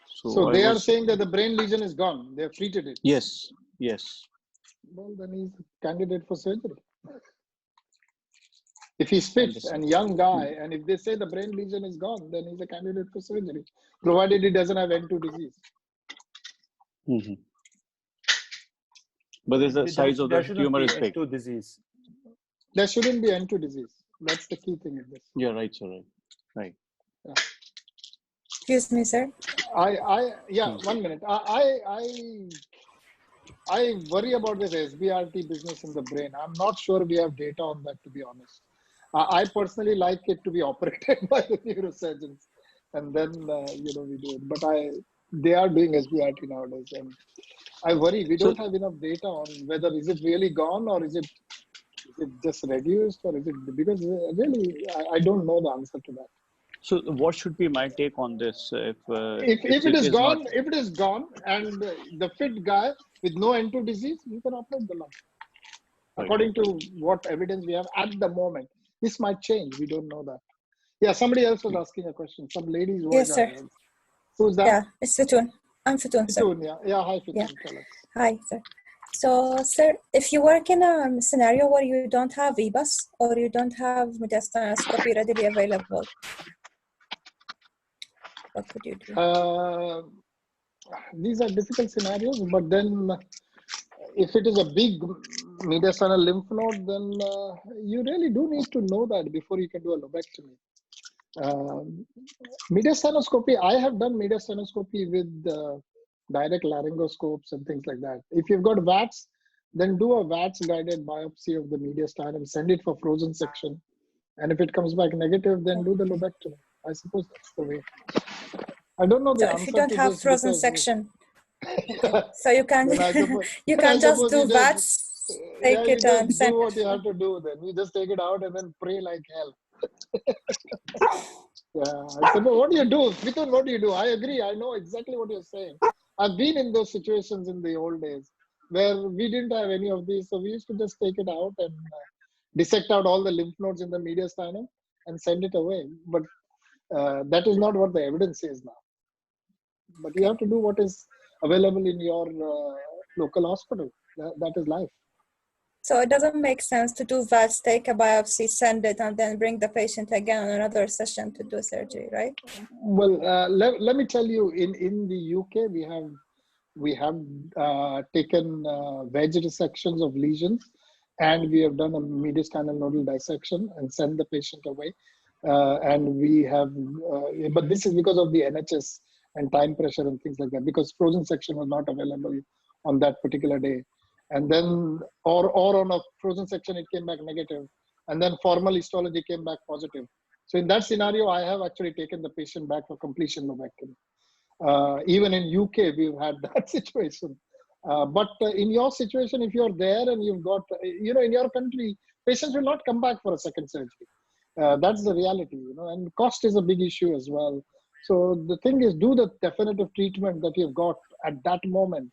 So they are saying that the brain lesion is gone. They have treated it. Yes, yes. Well, then he's a candidate for surgery. If he's fit and young guy, and if they say the brain lesion is gone, then he's a candidate for surgery, provided he doesn't have N2 disease. Mm-hmm. But there's the size of the tumor is big. N2 disease. There shouldn't be N2 disease. That's the key thing in this. Yeah, right, sir. Right. Yeah. Excuse me, sir. Yeah, 1 minute. I worry about this SBRT business in the brain. I'm not sure we have data on that, to be honest. I personally like it to be operated by the neurosurgeons, and then we do it. But they are doing SBRT nowadays, and I worry we don't have enough data on whether is it really gone or is it just reduced, or is it, because really I don't know the answer to that. So what should be my take on this? If it is gone, if it is gone, and the fit guy with no N2 disease, you can operate the lung. According to what evidence we have at the moment. This might change. We don't know that. Yeah, somebody else was asking a question. Some ladies. Yes, sir. Who's that? Yeah, it's Fitoon. I'm Fitoon, sir. Fitoon, yeah. Hi, Fitoon. Yeah. Tell us. Hi, sir. So, sir, if you work in a scenario where you don't have EBUS or you don't have mediastinoscopy readily available, what would you do? These are difficult scenarios, but then if it is a big mediastinal lymph node, then you really do need to know that before you can do a lobectomy. Mediastinoscopy, I have done mediastinoscopy with direct laryngoscopes and things like that. If you've got VATS, then do a VATS guided biopsy of the mediastinum, send it for frozen section. And if it comes back negative, then do the lobectomy. I suppose that's the way. I don't know the answer. If you don't have frozen section, okay. So you can you can just do VATS, take it and send. Do what you have to do. Then you just take it out and then pray like hell. Yeah, I suppose. What do you do, Fitoon? What do you do? I agree. I know exactly what you're saying. I've been in those situations in the old days where we didn't have any of these, so we used to just take it out and dissect out all the lymph nodes in the mediastinum and send it away. But that is not what the evidence says now. But you have to do what is available in your local hospital. That is life. So it doesn't make sense to do VATS, take a biopsy, send it, and then bring the patient again on another session to do surgery, right? Well, let me tell you, in the UK, we have taken wedge dissections of lesions, and we have done a mediastinal nodal dissection and sent the patient away. And we have, but this is because of the NHS and time pressure and things like that, because frozen section was not available on that particular day. And then, or on a frozen section, it came back negative. And then formal histology came back positive. So in that scenario, I have actually taken the patient back for completion lobectomy. Even in UK, we've had that situation. But in your situation, if you're there and you've got, in your country, patients will not come back for a second surgery. That's the reality, and cost is a big issue as well. So the thing is, do the definitive treatment that you've got at that moment,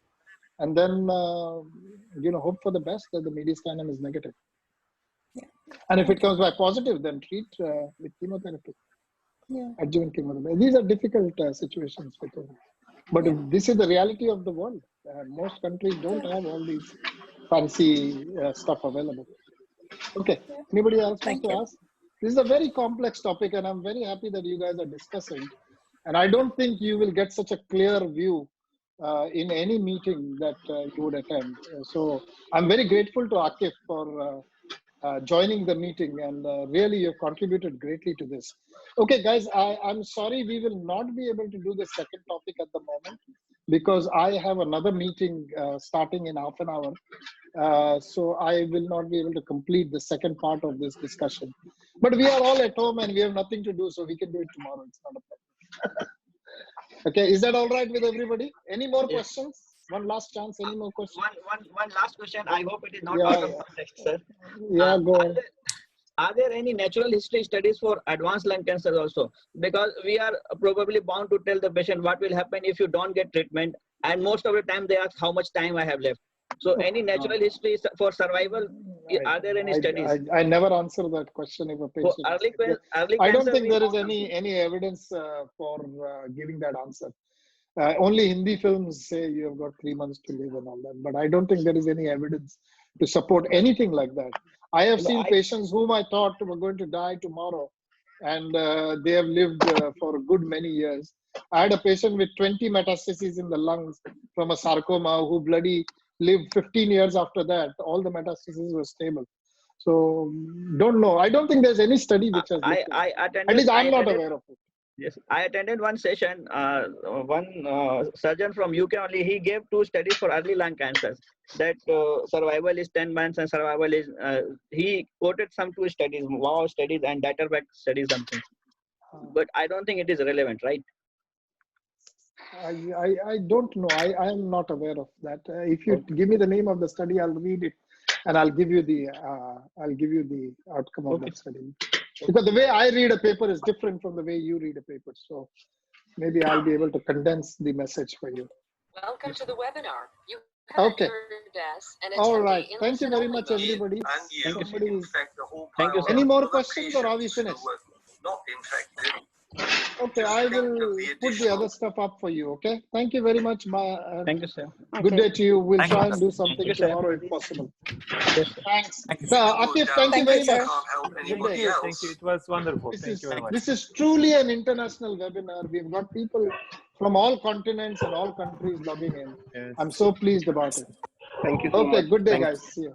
and then, hope for the best that the mediastinum is negative. Yeah. And if it comes back positive, then treat with chemotherapy. Yeah. Adjuvant chemotherapy. These are difficult situations. But this is the reality of the world. Most countries don't have all these fancy stuff available. Okay. Anybody else want to ask? This is a very complex topic, and I'm very happy that you guys are discussing. And I don't think you will get such a clear view in any meeting that you would attend. So I'm very grateful to Akif for joining the meeting, and really you've contributed greatly to this. Okay, guys, I'm sorry we will not be able to do the second topic at the moment because I have another meeting starting in half an hour. So I will not be able to complete the second part of this discussion. But we are all at home and we have nothing to do, so we can do it tomorrow. It's not a problem. Okay, is that all right with everybody? Any more questions? One last chance. Any more questions? One last question. I hope it is not Yeah, out of context, sir. Yeah, go Are on. are there any natural history studies for advanced lung cancer also? Because we are probably bound to tell the patient what will happen if you don't get treatment. And most of the time they ask how much time I have left. So any natural history for survival, are there any studies? I never answer that question if a For patient asks it. early I don't cancer, think we there is found any evidence for giving that answer. Only Hindi films say you have got 3 months to live and all that, but I don't think there is any evidence to support anything like that. I have seen patients whom I thought were going to die tomorrow, and they have lived for a good many years. I had a patient with 20 metastases in the lungs from a sarcoma who bloody lived 15 years after that. All the metastases were stable. So don't know. I don't think there's any study which has looked at it. At least I'm not aware of it. Yes, I attended one session. One surgeon from UK only, he gave 2 studies for early lung cancers. That survival is 10 months and survival is, he quoted some 2 studies, wow studies and Datterback studies something. But I don't think it is relevant, right? I don't know. I am not aware of that. If you give me the name of the study, I'll read it, and I'll give you the outcome of that study. Because the way I read a paper is different from the way you read a paper. So maybe I'll be able to condense the message for you. Welcome to the webinar. You Okay. and All right. Thank you very much, everybody. Thank you. Somebody... Thank you, sir. Any more questions, or are we finished? Okay, I will put the other stuff up for you. Okay. Thank you very much. Thank you, sir. Good day to you. We'll Thank try you. and do something Thank you, sir. tomorrow if possible. Yes, sir. Thanks. Thank you. So, Akif, thank you Thank very you, sir. much. Good day. Thank you. It was wonderful. Thank you very much. This is truly an international webinar. We've got people from all continents and all countries logging in. Yes. I'm so pleased about it. Thank you so much. Okay, good day, Thank you. guys. See you.